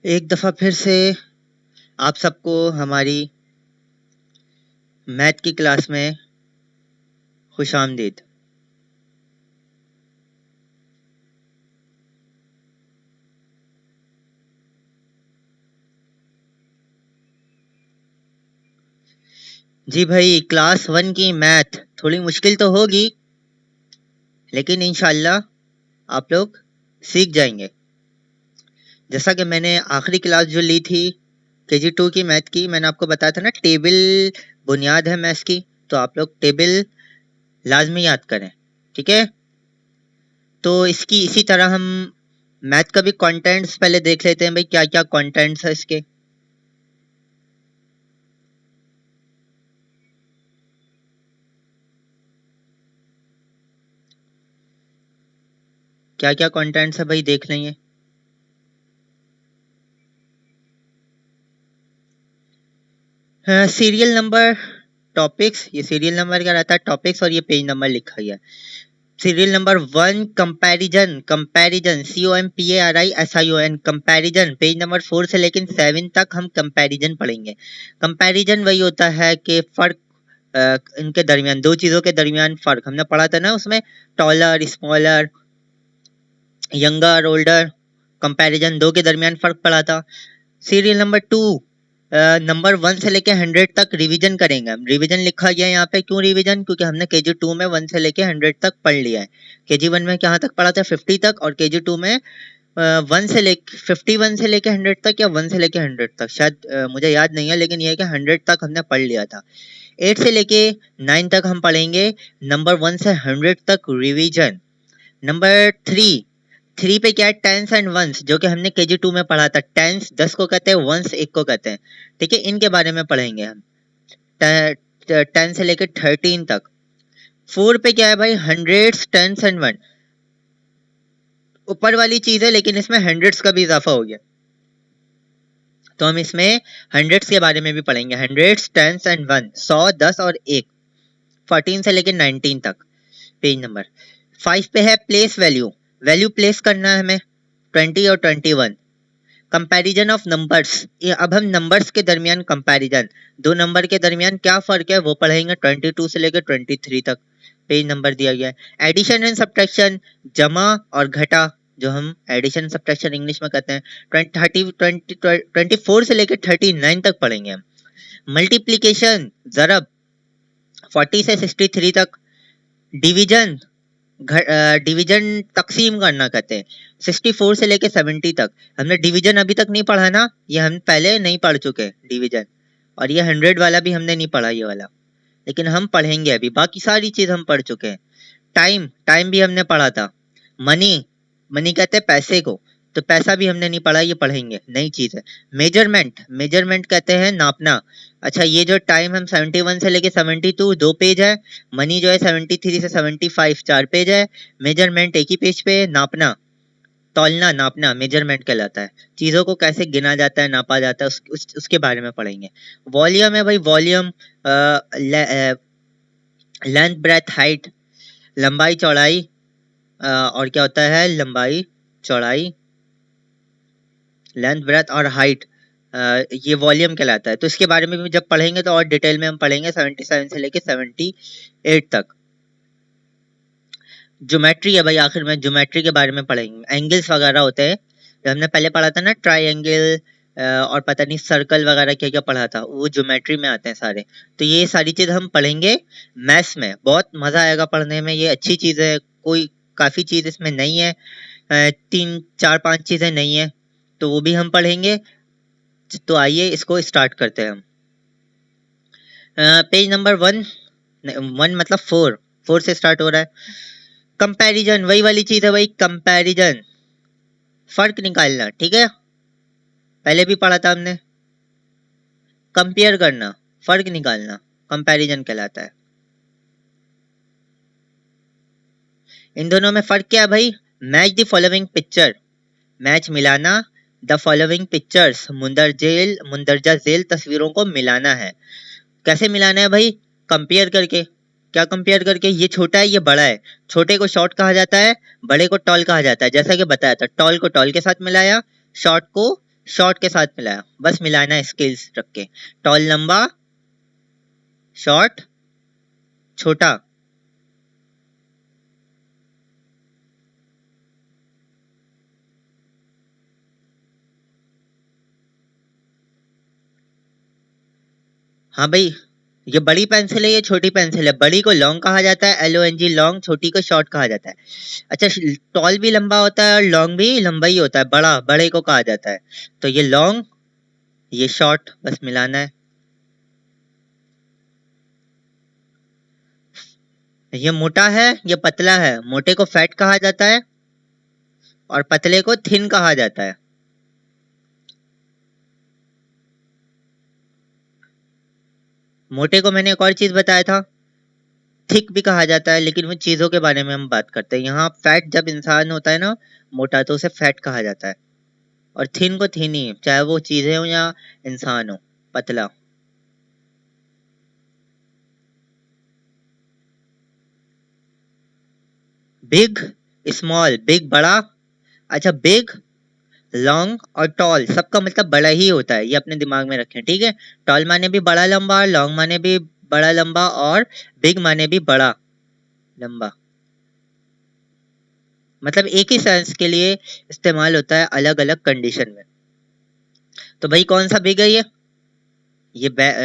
एक दफ़ा फिर से आप सबको हमारी मैथ की क्लास में खुश आमदीद। जी भाई, क्लास 1 की मैथ थोड़ी मुश्किल तो होगी, लेकिन इंशाल्लाह आप लोग सीख जाएंगे। जैसा कि मैंने आखिरी क्लास जो ली थी KG 2 की मैथ की, मैंने आपको बताया था ना, टेबल बुनियाद है मैथ्स की, तो आप लोग टेबल लाजमी याद करें, ठीक है। तो इसकी इसी तरह हम मैथ का भी कंटेंट्स पहले देख लेते हैं भाई, क्या क्या कंटेंट्स है इसके। क्या क्या कंटेंट्स है भाई, देख लेंगे। सीरियल नंबर, टॉपिक्स, ये सीरियल नंबर क्या रहता है, टॉपिक्स, और ये पेज नंबर लिखा गया है। Serial number 1 comparison, comparison COMPARISION, comparison. Page number 4 से लेकिन 7 तक हम कंपैरिजन पढ़ेंगे। कंपैरिजन वही होता है कि फर्क, इनके दरमियान, दो चीजों के दरमियान फर्क। हमने पढ़ा था ना उसमें, taller, smaller, younger, older, comparison दो के दरमियान फर्क पड़ा था। सीरियल नंबर 2, नंबर 1 से लेके 100 तक रिवीजन करेंगे हम। रिवीजन लिखा गया है यहाँ पे, क्यों रिवीजन, क्योंकि हमने KG2 में 1 से लेके 100 तक पढ़ लिया है। KG1 में कहाँ तक पढ़ा था, 50 तक, और KG2 में 1 से लेके 51 से लेके 100 तक, या 1 से लेके 100 तक, शायद मुझे याद नहीं है, लेकिन ये है कि 100 तक हमने पढ़ लिया था। 8 से लेके 9 तक हम पढ़ेंगे नंबर 1 से 100 तक रिवीजन। नंबर 3 पे क्या है, टेंस एंड वंस, जो कि हमने KG2 में पढ़ा था। टेंस 10 को कहते हैं, वंस 1 को कहते हैं, ठीक है। इनके बारे में पढ़ेंगे हम 10 से लेकर 13 तक। 4 पे क्या है भाई, हंड्रेड्स, टेंस एंड वन, ऊपर वाली चीज है लेकिन इसमें हंड्रेड्स का भी इजाफा हो गया, तो हम इसमें हंड्रेड्स के बारे में भी पढ़ेंगे। हंड्रेड्स, टेंस एंड वन, 100, 10 और 1, 14 से लेकर 19 तक। पेज नंबर 5 पे है प्लेस वैल्यू, वैल्यू प्लेस करना है हमें, 20 और 21। कंपैरिजन ऑफ नंबर्स, ये अब हम नंबर्स के दरमियान कंपैरिजन, दो नंबर के दरमियान क्या फर्क है वो पढ़ेंगे, 22 से लेकर 23 तक। पेज नंबर दिया गया है। एडिशन एंड सब्ट्रैक्शन, जमा और घटा, जो हम एडिशन सब्ट्रैक्शन इंग्लिश में कहते हैं, 24 से लेकर 39 तक पढ़ेंगे हम। मल्टीप्लीकेशन, जरब, 40 से 63 तक। डिवीजन, डिवीजन तकसीम करना कहते हैं, 64 से लेके 70 तक। हमने डिवीजन अभी तक नहीं पढ़ा ना, ये हम पहले नहीं पढ़ चुके डिवीजन, और ये 100 वाला भी हमने नहीं पढ़ा ये वाला, लेकिन हम पढ़ेंगे अभी, बाकी सारी चीज हम पढ़ चुके हैं। टाइम, टाइम भी हमने पढ़ा था। मनी, मनी कहते हैं पैसे को, तो पैसा भी हमने नहीं पढ़ा, ये पढ़ेंगे, नई चीज है। मेजरमेंट, मेजरमेंट कहते हैं नापना। अच्छा, ये जो टाइम हम 71 से लेके 72 2 पेज है, मनी जो है 73 से 75 4 पेज है, मेजरमेंट एक ही पेज पे, नापना, तौलना, नापना मेजरमेंट कहलाता है। चीजों को कैसे गिना जाता है, नापा जाता है, उसके बारे में पढ़ेंगे। वॉल्यूम है भाई, वॉल्यूम, लेंथ, ब्रेथ, हाइट, लंबाई चौड़ाई, और क्या होता है, लंबाई चौड़ाई, लेंथ, ब्रेथ और हाइट, ये वॉल्यूम कहलाता है। तो इसके बारे में भी जब पढ़ेंगे तो और डिटेल में हम पढ़ेंगे, 77 से लेके 78 तक। ज्योमेट्री है भाई, आखिर में ज्योमेट्री के बारे में पढ़ेंगे। एंगल्स वगैरह होते हैं, जो हमने पहले पढ़ा था ना, ट्राइंगल और पता नहीं सर्कल वगैरह क्या क्या पढ़ा था, वो ज्योमेट्री में आते हैं सारे। तो ये सारी चीज हम पढ़ेंगे मैथ्स में, बहुत मजा आएगा पढ़ने में, ये अच्छी चीज है। कोई काफी चीज इसमें नहीं है, 3 4 5 चीजें नहीं है, तो वो भी हम पढ़ेंगे। तो आइए इसको स्टार्ट करते हैं हम। पेज नंबर 1, 1 मतलब 4, 4 से स्टार्ट हो रहा है। कंपैरिजन, वही वाली चीज है भाई, कंपैरिजन, फर्क निकालना, ठीक है, पहले भी पढ़ा था हमने। कंपेयर करना, फर्क निकालना, कंपैरिजन कहलाता है। इन दोनों में फर्क क्या है भाई, match the following picture, match मिलाना, द फॉलोइंग पिक्चर्स, मुंदरजा झेल तस्वीरों को मिलाना है। कैसे मिलाना है भाई, कंपेयर करके। क्या कंपेयर करके, ये छोटा है ये बड़ा है, छोटे को शॉर्ट कहा जाता है, बड़े को टॉल कहा जाता है, जैसा कि बताया था। टॉल को टॉल के साथ मिलाया, शॉर्ट को शॉर्ट के साथ मिलाया, बस मिलाना है स्केल्स रख के। टॉल लंबा, शॉर्ट छोटा। हाँ भाई, ये बड़ी पेंसिल है, ये छोटी पेंसिल है। बड़ी को लॉन्ग कहा जाता है, LONG लॉन्ग, छोटी को शॉर्ट कहा जाता है। अच्छा, टॉल भी लंबा होता है और लॉन्ग भी लंबा ही होता है, बड़ा बड़े को कहा जाता है। तो ये लॉन्ग, ये शॉर्ट, बस मिलाना है। ये मोटा है, ये पतला है। मोटे को फैट कहा जाता है और पतले को थिन कहा जाता है। मोटे को मैंने एक और चीज बताया था, थिक भी कहा जाता है, लेकिन वो चीजों के बारे में हम बात करते हैं। यहाँ फैट, जब इंसान होता है ना मोटा, तो उसे फैट कहा जाता है। और थिन को थिन ही, चाहे वो चीजें हो या इंसान हो, पतला। बिग, स्मॉल, बिग बड़ा। अच्छा, बिग, लॉन्ग और टॉल सबका मतलब बड़ा ही होता है, ये अपने दिमाग में रखें, ठीक है। टॉल माने भी बड़ा लंबा, लॉन्ग माने भी बड़ा लंबा, और बिग माने भी बड़ा लंबा। मतलब एक ही सेंस के लिए इस्तेमाल होता है अलग अलग कंडीशन में। तो भाई कौन सा बिग है ये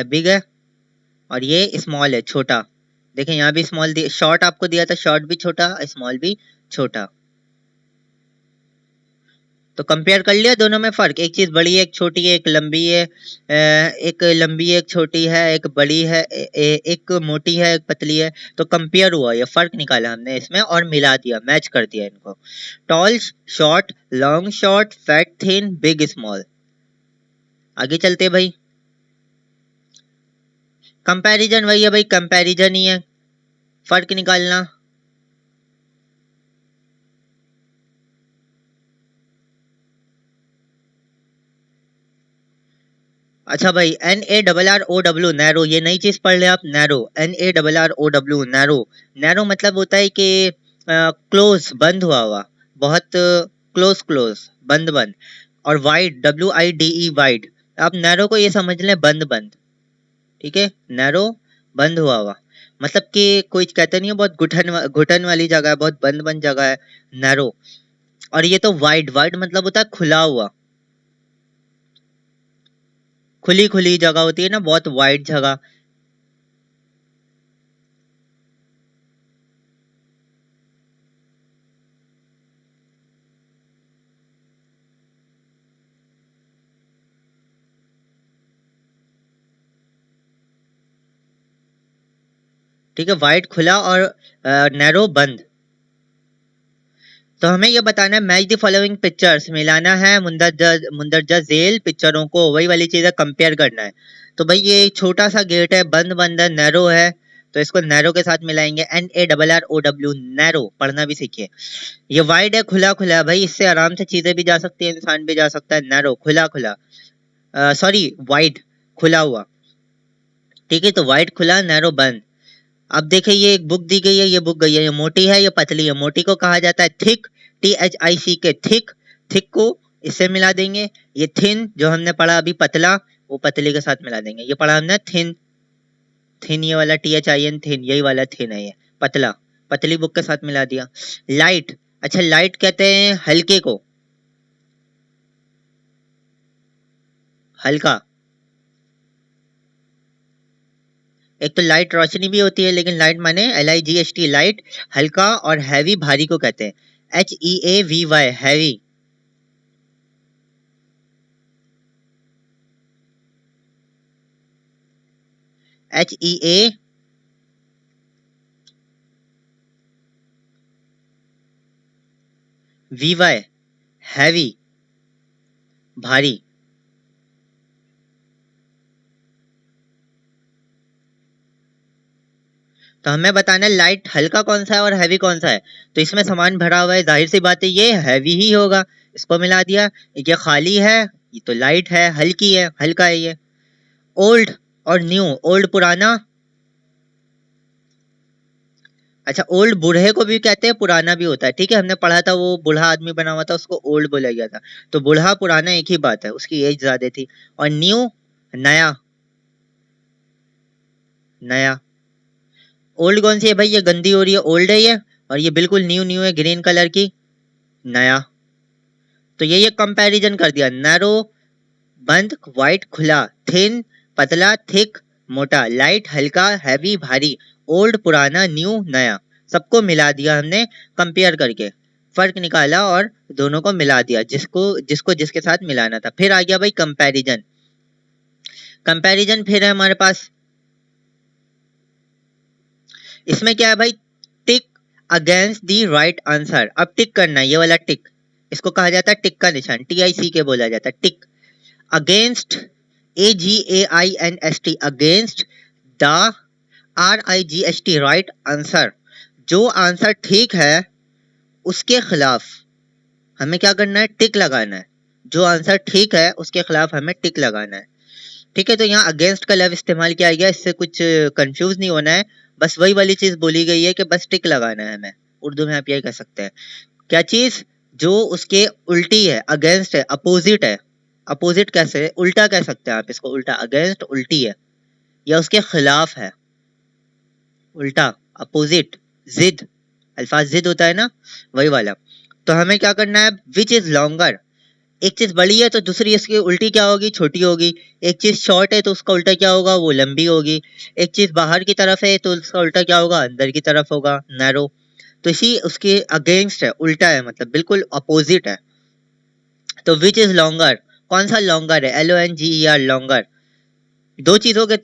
बिग है, और ये स्मॉल है, छोटा। देखें यहाँ भी स्मॉल दिया, शॉर्ट आपको दिया था, शॉर्ट भी छोटा, स्मॉल भी छोटा। तो कंपेयर कर लिया दोनों में फर्क, एक चीज बड़ी है, एक छोटी है, एक लंबी है, एक लंबी है, एक छोटी है, एक बड़ी है, एक मोटी है, एक पतली है। तो कंपेयर हुआ, ये फर्क निकाला हमने इसमें और मिला दिया, मैच कर दिया इनको। Tall, short, long, short, fat, thin, big, small. आगे चलते भाई। कंपैरिजन वही है भाई, कंपैरिजन ही है, फर्क निकालना। अच्छा भाई, NARROW, नैरो, ये नई चीज पढ़ ले आप, नैरो, NARROW, नैरो। नैरो मतलब होता है कि क्लोज, बंद हुआ हुआ, बहुत क्लोज, क्लोज, बंद बंद। और वाइड, WIDE, वाइड। आप नैरो को ये समझ लें बंद बंद, ठीक है। नैरो, बंद हुआ हुआ, मतलब कि कोई कहते नहीं है बहुत घुटन वाली जगह है, बहुत बंद बंद जगह है, नैरो। और ये तो वाइड, वाइड मतलब होता है खुला हुआ, खुली खुली जगह होती है ना, बहुत वाइड जगह। ठीक है, वाइड खुला और नैरो बंद। तो हमें ये बताना है, मैच द फॉलोइंग पिक्चर्स, मिलाना है मुंदरजा झेल पिक्चरों को, वही वाली चीजें कंपेयर करना है। तो भाई ये छोटा सा गेट है, बंद बंद है, नैरो है, तो इसको नैरो के साथ मिलाएंगे, NARROW, नैरो, पढ़ना भी सीखिए। ये वाइड है, खुला खुला है, भाई इससे आराम से चीजें भी जा सकती है, इंसान भी जा सकता है। नैरो, खुला खुला, सॉरी वाइड, खुला हुआ, ठीक है। तो वाइड खुला, नैरो बंद। अब देखिए ये एक बुक दी गई है, ये बुक गई है, ये मोटी है, ये पतली है। मोटी को कहा जाता है थिक, THIC, थिक। थिक को इससे मिला देंगे। ये थिन जो हमने पढ़ा अभी, पतला, वो पतली के साथ मिला देंगे। ये पढ़ा हमने थिन, थिन ये वाला THIN, थिन, यही वाला थिन है, ये पतला, पतली बुक के साथ मिला दिया। लाइट, अच्छा लाइट कहते हैं हल्के को, हल्का। एक तो लाइट रोशनी भी होती है, लेकिन लाइट माने LIGHT, लाइट। हल्का, और हैवी भारी को कहते हैं, HEAVY, हैवी। HEAVY, हैवी, भारी। तो हमें बताना है लाइट हल्का कौन सा है और हैवी कौन सा है। तो इसमें सामान भरा हुआ है, जाहिर सी बात है ये हैवी ही होगा, इसको मिला दिया। ये खाली है, ये तो लाइट है, हल्की है, हल्का है ये। ओल्ड और न्यू, ओल्ड पुराना। अच्छा, ओल्ड बूढ़े को भी कहते हैं, पुराना भी होता है, ठीक है। हमने पढ़ा था वो बूढ़ा आदमी बना हुआ था, उसको ओल्ड बोला गया था। तो बूढ़ा पुराना एक ही बात है, उसकी एज ज्यादा थी। और न्यू, नया, नया। ओल्ड कौन सी है भाई, ये गंदी हो रही है, ओल्ड है ये। और ये बिल्कुल न्यू, न्यू है, ग्रीन कलर की, नया। तो ये कंपैरिजन कर दिया, नैरो, बंद, वाइट, खुला, थिन, पतला, थिक, मोटा, लाइट, हल्का, हैवी, भारी, ओल्ड, पुराना, न्यू, नया। सबको मिला दिया हमने कंपेयर करके, फर्क निकाला और दोनों को मिला दिया, जिसको जिसको जिसके साथ मिलाना था। फिर आ गया भाई कंपैरिजन। कंपैरिजन फिर है हमारे पास, इसमें क्या है भाई, अगेंस्ट द राइट आंसर। अब टिक करना है, ये वाला टिक, इसको कहा जाता है टिक का निशान, TICK बोला जाता है, tick. Against, AGAINST, against the RIGHT, right answer, जो आंसर ठीक है उसके खिलाफ हमें क्या करना है, टिक लगाना है। जो आंसर ठीक है उसके खिलाफ हमें टिक लगाना है। ठीक है, तो यहाँ अगेंस्ट का लफ्ज इस्तेमाल किया गया, इससे कुछ कंफ्यूज नहीं होना है, बस वही वाली चीज बोली गई है कि बस टिक लगाना है हमें। उर्दू में आप यही कह सकते हैं। क्या चीज, जो उसके उल्टी है, अगेंस्ट है, अपोजिट है। अपोजिट कैसे, उल्टा कह सकते हैं आप इसको, उल्टा, अगेंस्ट उल्टी है या उसके खिलाफ है, उल्टा, अपोजिट, जिद, अल्फाज जिद होता है ना, वही वाला। तो हमें क्या करना है, विच इज लॉन्गर, एक चीज बड़ी है तो दूसरी इसकी उल्टी क्या होगी, छोटी होगी। एक चीज शॉर्ट है तो उसका उल्टा क्या होगा, वो लंबी होगी। एक चीज बाहर की तरफ है तो उसका उल्टा क्या होगा, अंदर की तरफ होगा, नैरो। तो इसी उसके अगेंस्ट है, उल्टा है, मतलब बिल्कुल अपोजिट है। तो विच इज लॉन्गर, कौन सा लॉन्गर है, LONGER, लॉन्गर। दो चीजों के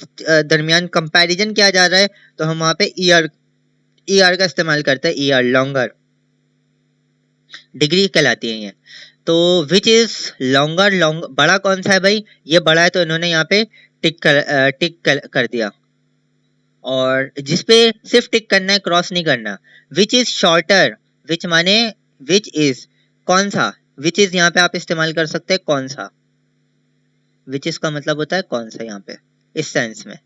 दरमियान कंपैरिजन किया जा रहा है, तो हम वहां पे ER का इस्तेमाल करते हैं, ER, लॉन्गर, डिग्री कहलाती है ये। तो विच इज लॉन्गर, लॉन्ग, बड़ा कौन सा है भाई, ये बड़ा है तो इन्होंने यहाँ पे टिक कर दिया, और जिसपे सिर्फ टिक करना है, क्रॉस नहीं करना। विच इज शॉर्टर, विच माने विच इज, कौन सा, विच इज यहाँ पे आप इस्तेमाल कर सकते हैं, कौन सा। विच इज का मतलब होता है कौन सा, यहाँ पे इस सेंस में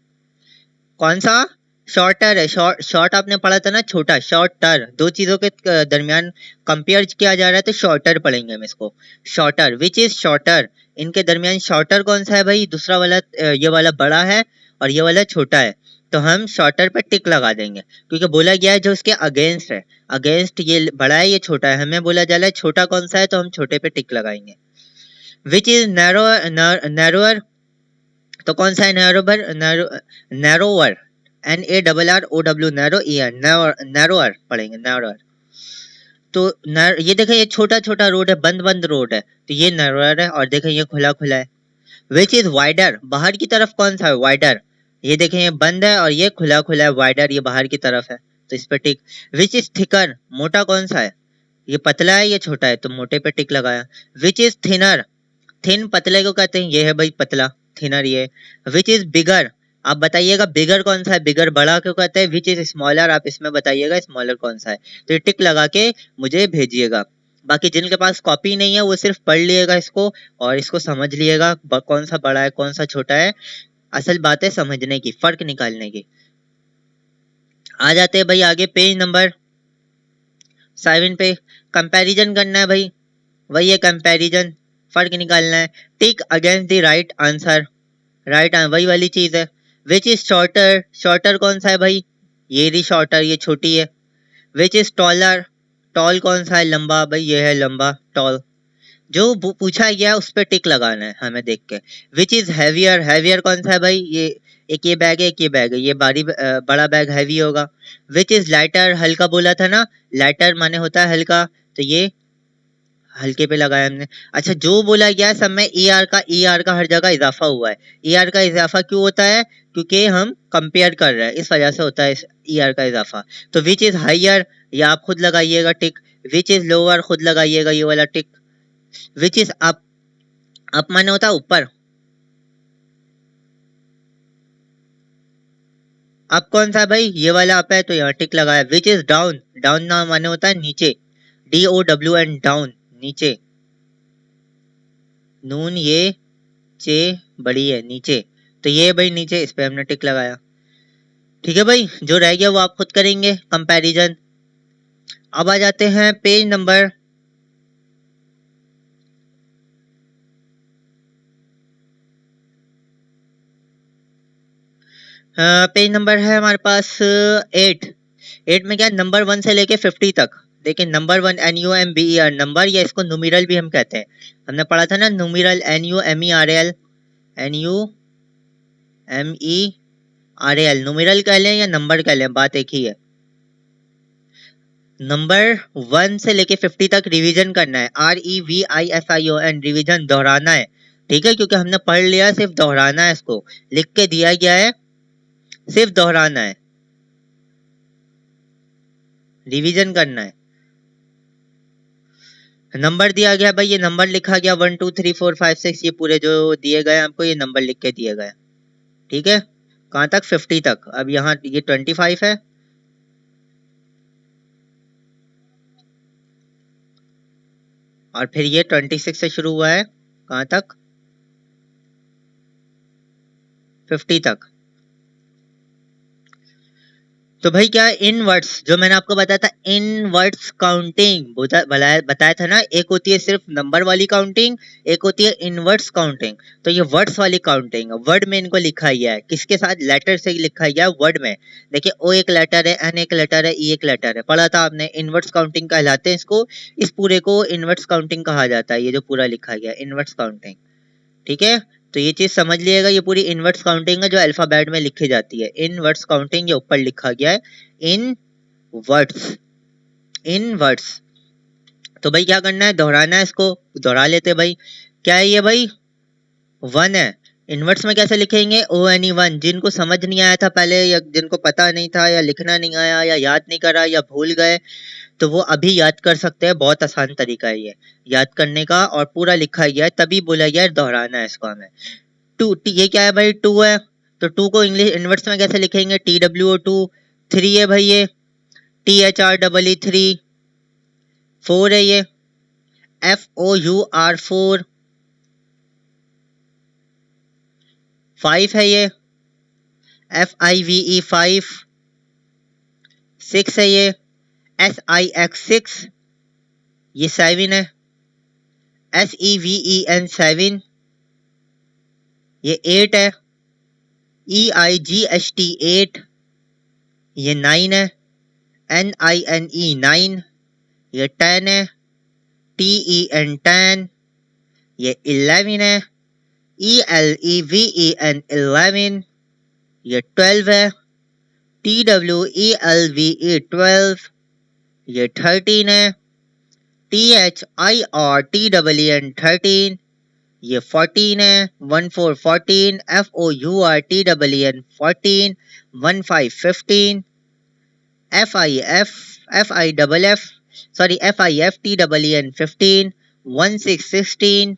कौन सा शॉर्टर है। शॉर्ट आपने पढ़ा था ना, छोटा, शॉर्टर, दो चीजों के दरमियान कंपेयर किया जा रहा है तो शॉर्टर पढ़ेंगे हम इसको, शॉर्टर, विच इज शॉर्टर, इनके दरमियान शॉर्टर कौन सा है भाई, दूसरा वाला, ये वाला बड़ा है और ये वाला छोटा है, तो हम शॉर्टर पे टिक लगा देंगे, क्योंकि बोला गया है जो उसके अगेंस्ट है, अगेंस्ट ये बड़ा है ये छोटा है, हमें बोला जा रहा है छोटा कौन सा है, तो हम छोटे पे टिक लगाएंगे। विच इज नैरोअर, तो कौन सा है narrower, narrower, NARROW, narrow, ER, narrower पढ़ेंगे, नैरोअर। तो ये देखें, ये छोटा छोटा रोड है, बंद बंद रोड है, तो ये नैरोअर है, और देखें ये खुला खुला है। विच इज वाइडर, बाहर की तरफ कौन सा है, वाइडर, ये देखें ये बंद है और ये खुला खुला है, वाइडर, ये बाहर की तरफ है, तो इस पे टिक। विच इज थिकर, मोटा कौन सा है, ये पतला है ये छोटा है, तो मोटे पे टिक लगाया। विच इज थिनर, थिन पतले को कहते हैं, ये है भाई पतला, थिनर ये। विच इज बिगर, आप बताइएगा बिगर कौन सा है, बिगर बड़ा क्यों कहते हैं। विच इज स्मॉलर, आप इसमें बताइएगा स्मॉलर कौन सा है, तो ये टिक लगा के मुझे भेजिएगा। बाकी जिनके पास कॉपी नहीं है वो सिर्फ पढ़ लिएगा इसको और इसको समझ लिएगा, कौन सा बड़ा है कौन सा छोटा है। असल बात है समझने की, फर्क निकालने की। आ जाते हैं भाई आगे, पेज नंबर 7 पे। कंपैरिजन करना है भाई, वही है कंपैरिजन, फर्क निकालना है। Tick against the right answer, right, वही वाली चीज है। विच इज शॉर्टर, शॉर्टर कौन सा है भाई, ये रही शॉर्टर, ये छोटी है। विच इज टॉलर, टॉल कौन सा है, लंबा, भाई ये है लंबा, टॉल। जो पूछा गया उस पर टिक लगाना है हमें देख के। विच इज हैवियर, हैवियर कौन सा है भाई, ये एक ये बैग है, एक ये बैग है, ये बड़ा बैग हैवी होगा। विच इज लाइटर, हल्का बोला था ना, लाइटर माने होता है हल्का, तो ये हल्के पे लगाया हमने। अच्छा, जो बोला गया सब में ER का हर जगह इजाफा हुआ है। ER का इजाफा क्यों होता है, क्योंकि हम कंपेयर कर रहे हैं, इस वजह से होता है ER का इजाफा। तो विच इज हाइयर, या आप खुद लगाइएगा टिक। विच इज लोअर, खुद लगाइएगा ये वाला टिक। विच इज अप माने होता है ऊपर, अप कौन सा है भाई, ये वाला अप है तो यहाँ टिक लगाया। विच इज डाउन, डाउन ना माने होता है नीचे, DOWN, डाउन, नीचे, नून ये चे बड़ी है, नीचे, तो ये भाई नीचे, इस पे हमने टिक लगाया। ठीक है भाई, जो रह गया वो आप खुद करेंगे कंपैरिजन। अब आ जाते हैं पेज नंबर पेज नंबर है हमारे पास 8 में क्या है, नंबर 1 से लेके 50 तक। देखिए नंबर 1, NUMBER, नंबर, या इसको न्यूमेरल भी हम कहते हैं, हमने पढ़ा था ना न्यूमेरल, NUMERAL, NUMERAL, न्यूमेरल कह लें या नंबर कह लें, बात एक ही है। नंबर 1 से लेके 50 तक रिवीजन करना है, REVISION, रिवीजन, दोहराना है। ठीक है, क्योंकि हमने पढ़ लिया, सिर्फ दोहराना है, इसको लिख के दिया गया है, सिर्फ दोहराना है। रिवीजन करना है। नंबर दिया गया भाई, ये नंबर लिखा गया 1 2 3 4 5 6, ये पूरे जो दिए गए आपको ये नंबर लिख के दिए गए। ठीक है, कहाँ तक? 50 तक। अब यहाँ ये 25 है, और फिर ये 26 से शुरू हुआ है, कहाँ तक? 50 तक। तो भाई क्या इनवर्ड्स, जो मैंने आपको बताया था इनवर्ड्स काउंटिंग बताया था ना, एक होती है सिर्फ नंबर वाली काउंटिंग, एक होती है इनवर्ड्स काउंटिंग। तो ये वर्ड्स वाली काउंटिंग, वर्ड में इनको लिखा गया है, किसके साथ? लेटर से लिखा गया है वर्ड में। देखिए ओ एक लेटर है, एन एक लेटर है, ई एक लेटर है, पढ़ा था आपने। इनवर्ड्स काउंटिंग कहलाते हैं इसको, इस पूरे को इनवर्ड्स काउंटिंग कहा जाता है, ये जो पूरा लिखा गया है इनवर्ड्स काउंटिंग। ठीक है, तो ये चीज समझ लिएगा, ये पूरी इनवर्ट्स काउंटिंग है जो अल्फाबेट में लिखी जाती है। इनवर्ट्स काउंटिंग ये ऊपर लिखा गया है, इन वर्ड्स, इन वर्ड्स। तो भाई क्या करना है? दोहराना है इसको, दोहरा लेते भाई। क्या है ये भाई? 1 है। इनवर्ट्स में कैसे लिखेंगे? O N E 1। जिनको समझ नहीं आया था पहले, या जिनको पता नहीं था, या लिखना नहीं आया, या याद नहीं करा, या भूल गए, तो वो अभी याद कर सकते हैं। बहुत आसान तरीका है ये याद करने का, और पूरा लिखा गया है, तभी बोला गया है दोहराना है इसको हमें। टू, ये क्या है भाई? टू है, तो टू को इंग्लिश इनवर्स में कैसे लिखेंगे? T W O two. Three है भाई, ये T H R double E three. Four है ये F O U R four. Five है ये F I V E five. Six है ये एस आई एक्स सिक्स। ये सेवन है S E V E N seven. ये एट है E I G H T eight. ये नाइन है N I N E nine. ये टेन है टी ई एन टेन। ये 11 है E L E V E N 11। ये 12 है T W E L V E 12। ये 13 है T H I R T W N 13। ये 14 है 14 14 F O U R T W N 14। 15 15 F I double F, sorry F I F T W N 15। 16 16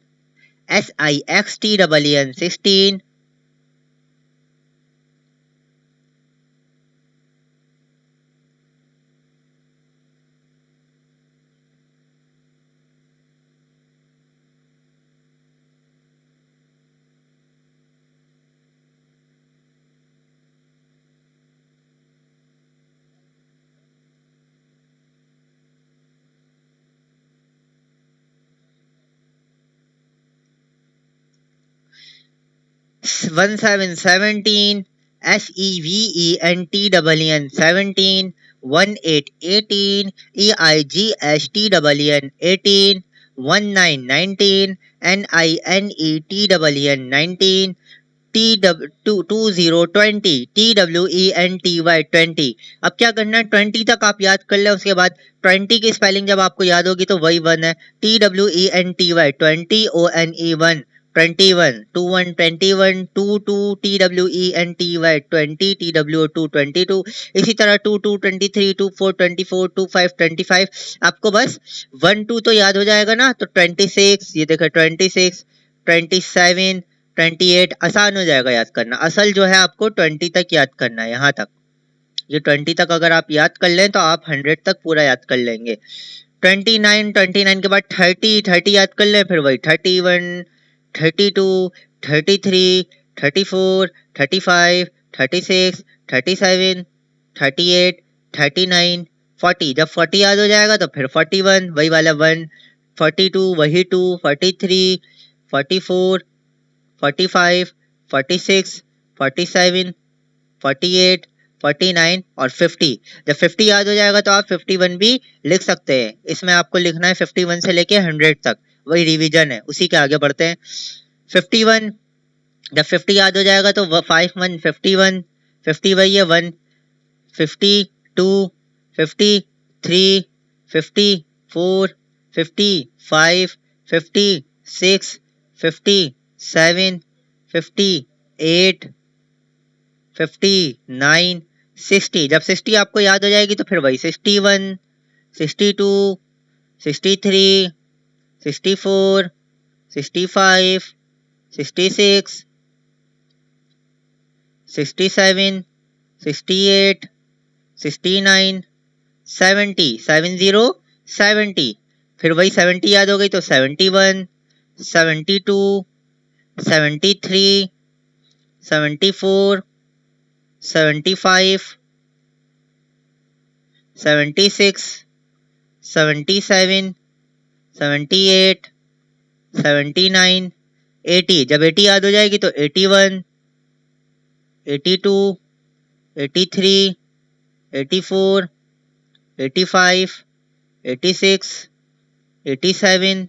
S I X T W N 16। 17 17 S E V E N T W N 17। 18 18 E I G H T W N 18। 19 19 N I N E T W N 19। T W 20 20 T W E N T Y 20। अब क्या करना है? 20 तक आप याद कर ले, उसके बाद 20 की स्पेलिंग जब आपको याद होगी तो वही 1 है। T W E N T Y 20 O N E 1 21। 21 21 22 T W E N T Y 20 T W O 2 22। इसी तरह 22 23 24 24 25 25। आपको बस 1 2 तो याद हो जाएगा ना, तो 26, ये देखो 26 27 28 आसान हो जाएगा याद करना। असल जो है आपको 20 तक याद करना है, यहाँ तक। ये 20 तक अगर आप याद कर लें तो आप 100 तक पूरा याद कर लेंगे। 29 के बाद 30 30 याद कर लें, फिर वही 31 32 33 34 35 36 37 38 39 40। जब 40 याद हो जाएगा तो फिर 41 वही वाला 1। 42 वही 2। 43 44 45 46 47 48 49 और 50। जब 50 याद हो जाएगा तो आप 51 भी लिख सकते हैं। इसमें आपको लिखना है 51 से लेके 100 तक, वही रिवीजन है, उसी के आगे बढ़ते हैं। 51, जब 50 याद हो जाएगा तो 5 1 51। 50 वही है 1। 52 53 54 55 56 57 58 59 60, जब 60 आपको याद हो जाएगी तो फिर वही 61, 62, 63, 64, 65, 66, 67, 68, 69, 70, 70, 70, फिर वही 70 याद हो गई तो 71, 72, 73, 74, 75, 76, 77, 78, 79, 80, जब 80 याद हो जाएगी तो 81, 82, 83, 84, 85, 86, 87,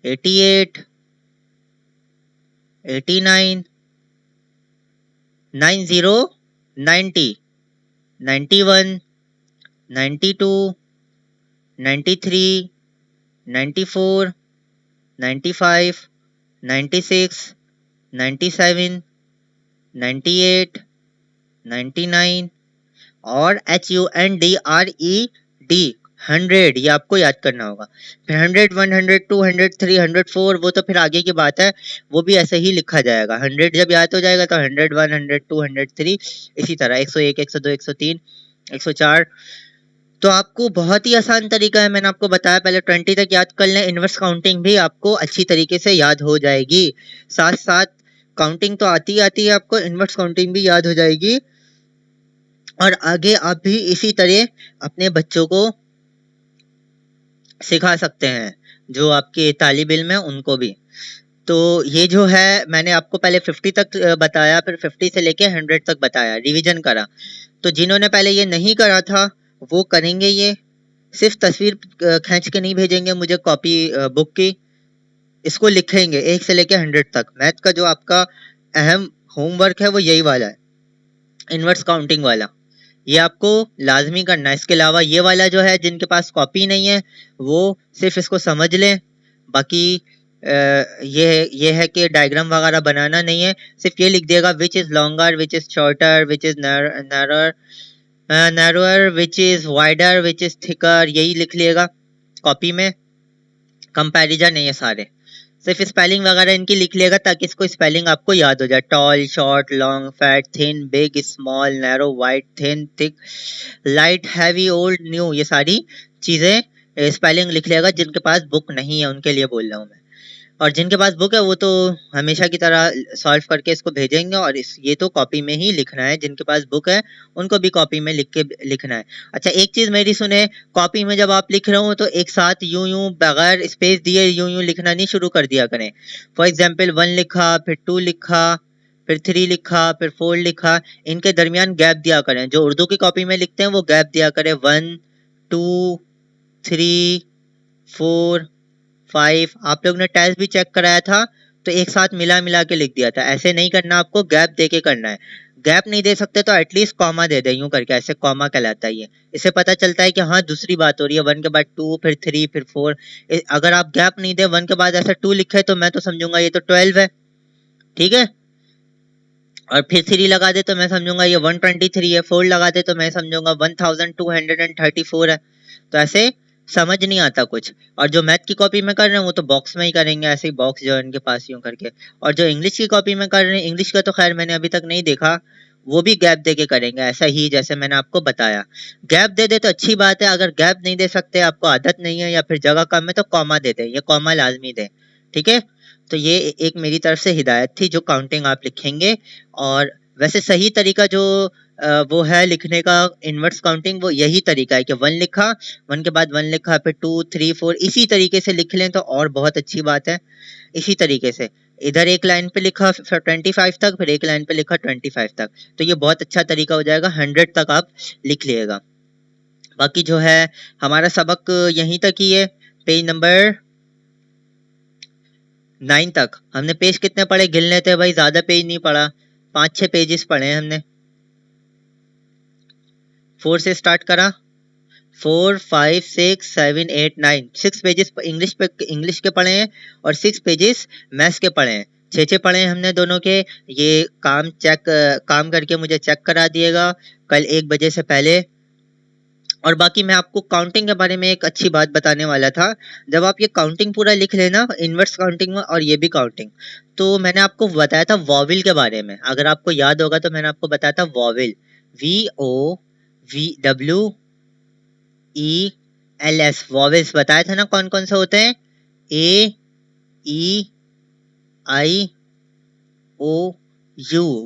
88, 89, 90, 90, 91, 92, 93, 94, 95, 96, 97, 98, 99 और HUNDRED 100, ये आपको याद करना होगा। फिर 100, 100, 200, 300, 4 वो तो फिर आगे की बात है, वो भी ऐसे ही लिखा जाएगा। 100 जब याद हो जाएगा तो 100, 100, 200, 3 इसी तरह 101, 102, 103, 104। तो आपको बहुत ही आसान तरीका है, मैंने आपको बताया, पहले 20 तक याद कर लें। इनवर्स काउंटिंग भी आपको अच्छी तरीके से याद हो जाएगी, साथ साथ काउंटिंग तो आती है आपको, इनवर्स काउंटिंग भी याद हो जाएगी। और आगे आप भी इसी तरह अपने बच्चों को सिखा सकते हैं, जो आपके तालिब इल्म है उनको भी। तो ये जो है मैंने आपको पहले 50 तक बताया, फिर 50 से लेके 100 तक बताया, रिवीजन करा। तो जिन्होंने पहले ये नहीं करा था वो करेंगे, ये सिर्फ तस्वीर खींच के नहीं भेजेंगे मुझे कॉपी बुक की, इसको लिखेंगे 1 से लेके 100 तक। मैथ का जो आपका अहम होमवर्क है वो यही वाला है, इनवर्स काउंटिंग वाला, ये आपको लाजमी करना है। इसके अलावा ये वाला जो है, जिनके पास कॉपी नहीं है वो सिर्फ इसको समझ लें। बाकी ये है कि डायग्राम वगैरह बनाना नहीं है, सिर्फ ये लिख देगा which is longer, which is shorter, which is narrower, which is wider, which is thicker, यही लिख लिएगा कॉपी में। कंपैरिजन है ये सारे, सिर्फ स्पेलिंग वगैरह इनकी लिख लेगा ताकि इसको स्पेलिंग आपको याद हो जाए। Tall, short, long, fat, thin, big, small, narrow, wide, thin, thick, light, heavy, old, new, ये सारी चीज़ें स्पेलिंग लिख लेगा। जिनके पास बुक नहीं है उनके लिए बोल रहा हूँ मैं, और जिनके पास बुक है वो तो हमेशा की तरह सॉल्व करके इसको भेजेंगे, और ये तो कॉपी में ही लिखना है। जिनके पास बुक है उनको भी कॉपी में लिख के लिखना है। अच्छा, एक चीज़ मेरी सुने, कॉपी में जब आप लिख रहे हो तो एक साथ यूं यूं बगैर स्पेस दिए यूं यूं लिखना नहीं शुरू कर दिया करें। फॉर एग्जाम्पल 1 लिखा, फिर 2 लिखा, फिर 3 लिखा, फिर 4 लिखा, इनके दरमियान गैप दिया करें। जो उर्दू की कॉपी में लिखते हैं वो गैप दिया करें, 1, 2, 3, 4, 5। आप लोग ने टेस्ट भी चेक कराया था तो एक साथ मिला मिला के लिख दिया था, ऐसे नहीं करना, आपको गैप दे के करना है। गैप नहीं दे सकते तो एटलीस्ट कॉमा दे दे, यूं करके, ऐसे कॉमा कहलाता है ये। इससे पता चलता है कि हाँ दूसरी बात हो रही है, 1 के बाद 2, फिर 3, फिर 4। अगर आप गैप नहीं दे, 1 के बाद ऐसे 2 लिखे तो मैं तो समझूंगा ये तो 12 है, ठीक है। और फिर 3 लगा दे तो मैं समझूंगा ये 123 है, 4 लगा दे तो मैं समझूंगा 1234 है। तो ऐसे समझ नहीं आता कुछ। और जो मैथ की कॉपी में कर रहे हैं वो तो बॉक्स में ही करेंगे, ऐसे ही बॉक्स जो है इनके पास यूं करके। और जो इंग्लिश की कॉपी में कर रहे हैं, इंग्लिश का तो खैर मैंने अभी तक नहीं देखा, वो भी गैप दे के करेंगे, ऐसा ही जैसे मैंने आपको बताया। गैप दे दे तो अच्छी बात है, अगर गैप नहीं दे सकते, आपको आदत नहीं है या फिर जगह कम है तो कॉमा दे दे, ये कॉमा लाजमी दे, ठीक है। तो ये एक मेरी तरफ से हिदायत थी, जो काउंटिंग आप लिखेंगे। और वैसे सही तरीका जो वो है लिखने का इनवर्स काउंटिंग, वो यही तरीका है कि 1 लिखा, 1 के बाद 1 लिखा, फिर 2, 3, 4, इसी तरीके से लिख लें तो और बहुत अच्छी बात है। इसी तरीके से इधर एक लाइन पे लिखा 25 तक, फिर एक लाइन पे लिखा 25 तक, तो ये बहुत अच्छा तरीका हो जाएगा। 100 तक आप लिख लिएगा। बाकी जो है हमारा सबक यहीं तक ही है, पेज नंबर 9 तक। हमने पेज कितने पढ़े गिन लेते हैं भाई, ज्यादा पेज नहीं पढ़ा, 5-6 पेजेस पढ़े हैं हमने। 4 से स्टार्ट करा, 4, 5, 6, 7, 8, 9, 6 पेजेस इंग्लिश के पढ़े हैं और 6 पेजेस मैथ्स के पढ़े हैं। 6 पढ़े हैं हमने दोनों के। ये काम करके मुझे चेक करा दिएगा कल 1 बजे से पहले। और बाकी मैं आपको काउंटिंग के बारे में एक अच्छी बात बताने वाला था। जब आप ये काउंटिंग पूरा लिख लेना, इनवर्स काउंटिंग में और ये भी काउंटिंग, तो मैंने आपको बताया था वॉवेल के बारे में। अगर आपको याद होगा तो मैंने आपको बताया था वॉवेल, VOWELS, वॉवेल्स बताया था ना कौन कौन से होते हैं। AEIOU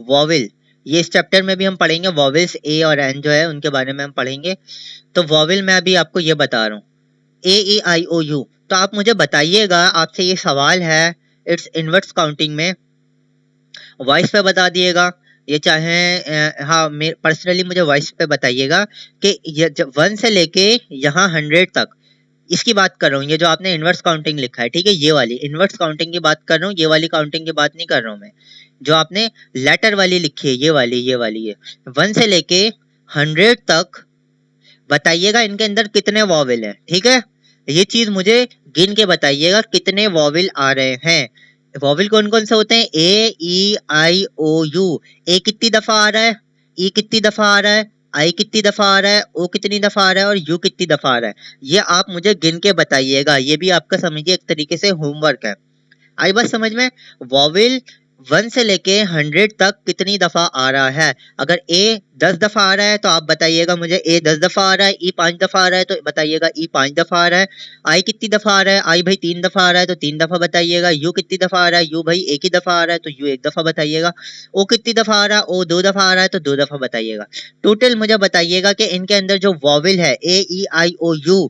vowel. ये इस चैप्टर में भी हम पढ़ेंगे वॉवेल्स, ए और एन जो है उनके बारे में हम पढ़ेंगे। तो वॉवेल मैं अभी आपको ये बता रहा हूँ, AEIOU। तो आप मुझे बताइएगा, आपसे ये सवाल है इट्स इनवर्स काउंटिंग में, वॉइस पे बता दिएगा। ये चाहे हाँ, पर्सनली मुझे वॉइस पे बताइएगा कि ये 1 से लेके यहाँ 100 तक, इसकी बात कर रहा हूँ। ये जो आपने इनवर्स काउंटिंग लिखा है, ठीक है, ये वाली इनवर्स काउंटिंग की बात कर रहा हूँ, ये वाली काउंटिंग की बात नहीं कर रहा हूँ मैं। जो आपने लेटर वाली लिखी है, ये वाली ये 1 से लेके 100 तक बताइएगा इनके अंदर कितने वॉवेल हैं, ठीक है। ये चीज मुझे गिन के बताइएगा कितने वॉवेल आ रहे हैं। वॉवेल कौन कौन से होते हैं, AEIOU। ए कितनी दफा आ रहा है, ई कितनी दफा आ रहा है, आई कितनी दफा आ रहा है, ओ कितनी दफा आ रहा है और यू कितनी दफा आ रहा है। ये आप मुझे गिन के बताइएगा। ये भी आपका समझिए एक तरीके से होमवर्क है। आई बात समझ में। वॉवेल 1 से लेके 100 तक कितनी दफा आ रहा है। अगर ए 10 दफा आ रहा है तो आप बताइएगा मुझे ए 10 दफा आ रहा है। ई 5 दफा आ रहा है तो बताइएगा ई 5 दफा आ रहा है। आई कितनी दफा आ रहा है, आई भाई 3 दफा आ रहा है तो 3 दफा बताइएगा। यू कितनी दफा आ रहा है, यू भाई एक ही दफा आ रहा है तो यू 1 दफा बताइएगा। ओ कितनी दफा आ रहा है, ओ 2 दफा आ रहा है तो 2 दफा बताइएगा। टोटल मुझे बताइएगा कि इनके अंदर जो वॉवेल है AEIOU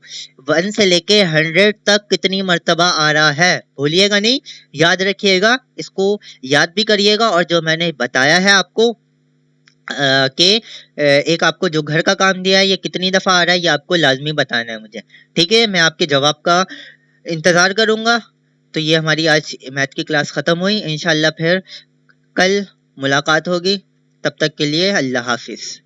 1 से लेके 100 तक कितनी मर्तबा आ रहा है। भूलिएगा नहीं, याद रखिएगा, इसको याद भी करिएगा। और जो मैंने बताया है आपको कि एक आपको जो घर का काम दिया है ये कितनी दफा आ रहा है, ये आपको लाजमी बताना है मुझे, ठीक है। मैं आपके जवाब का इंतजार करूंगा। तो ये हमारी आज मैथ की क्लास खत्म हुई। इंशाल्लाह फिर कल मुलाकात होगी। तब तक के लिए अल्लाह हाफिज।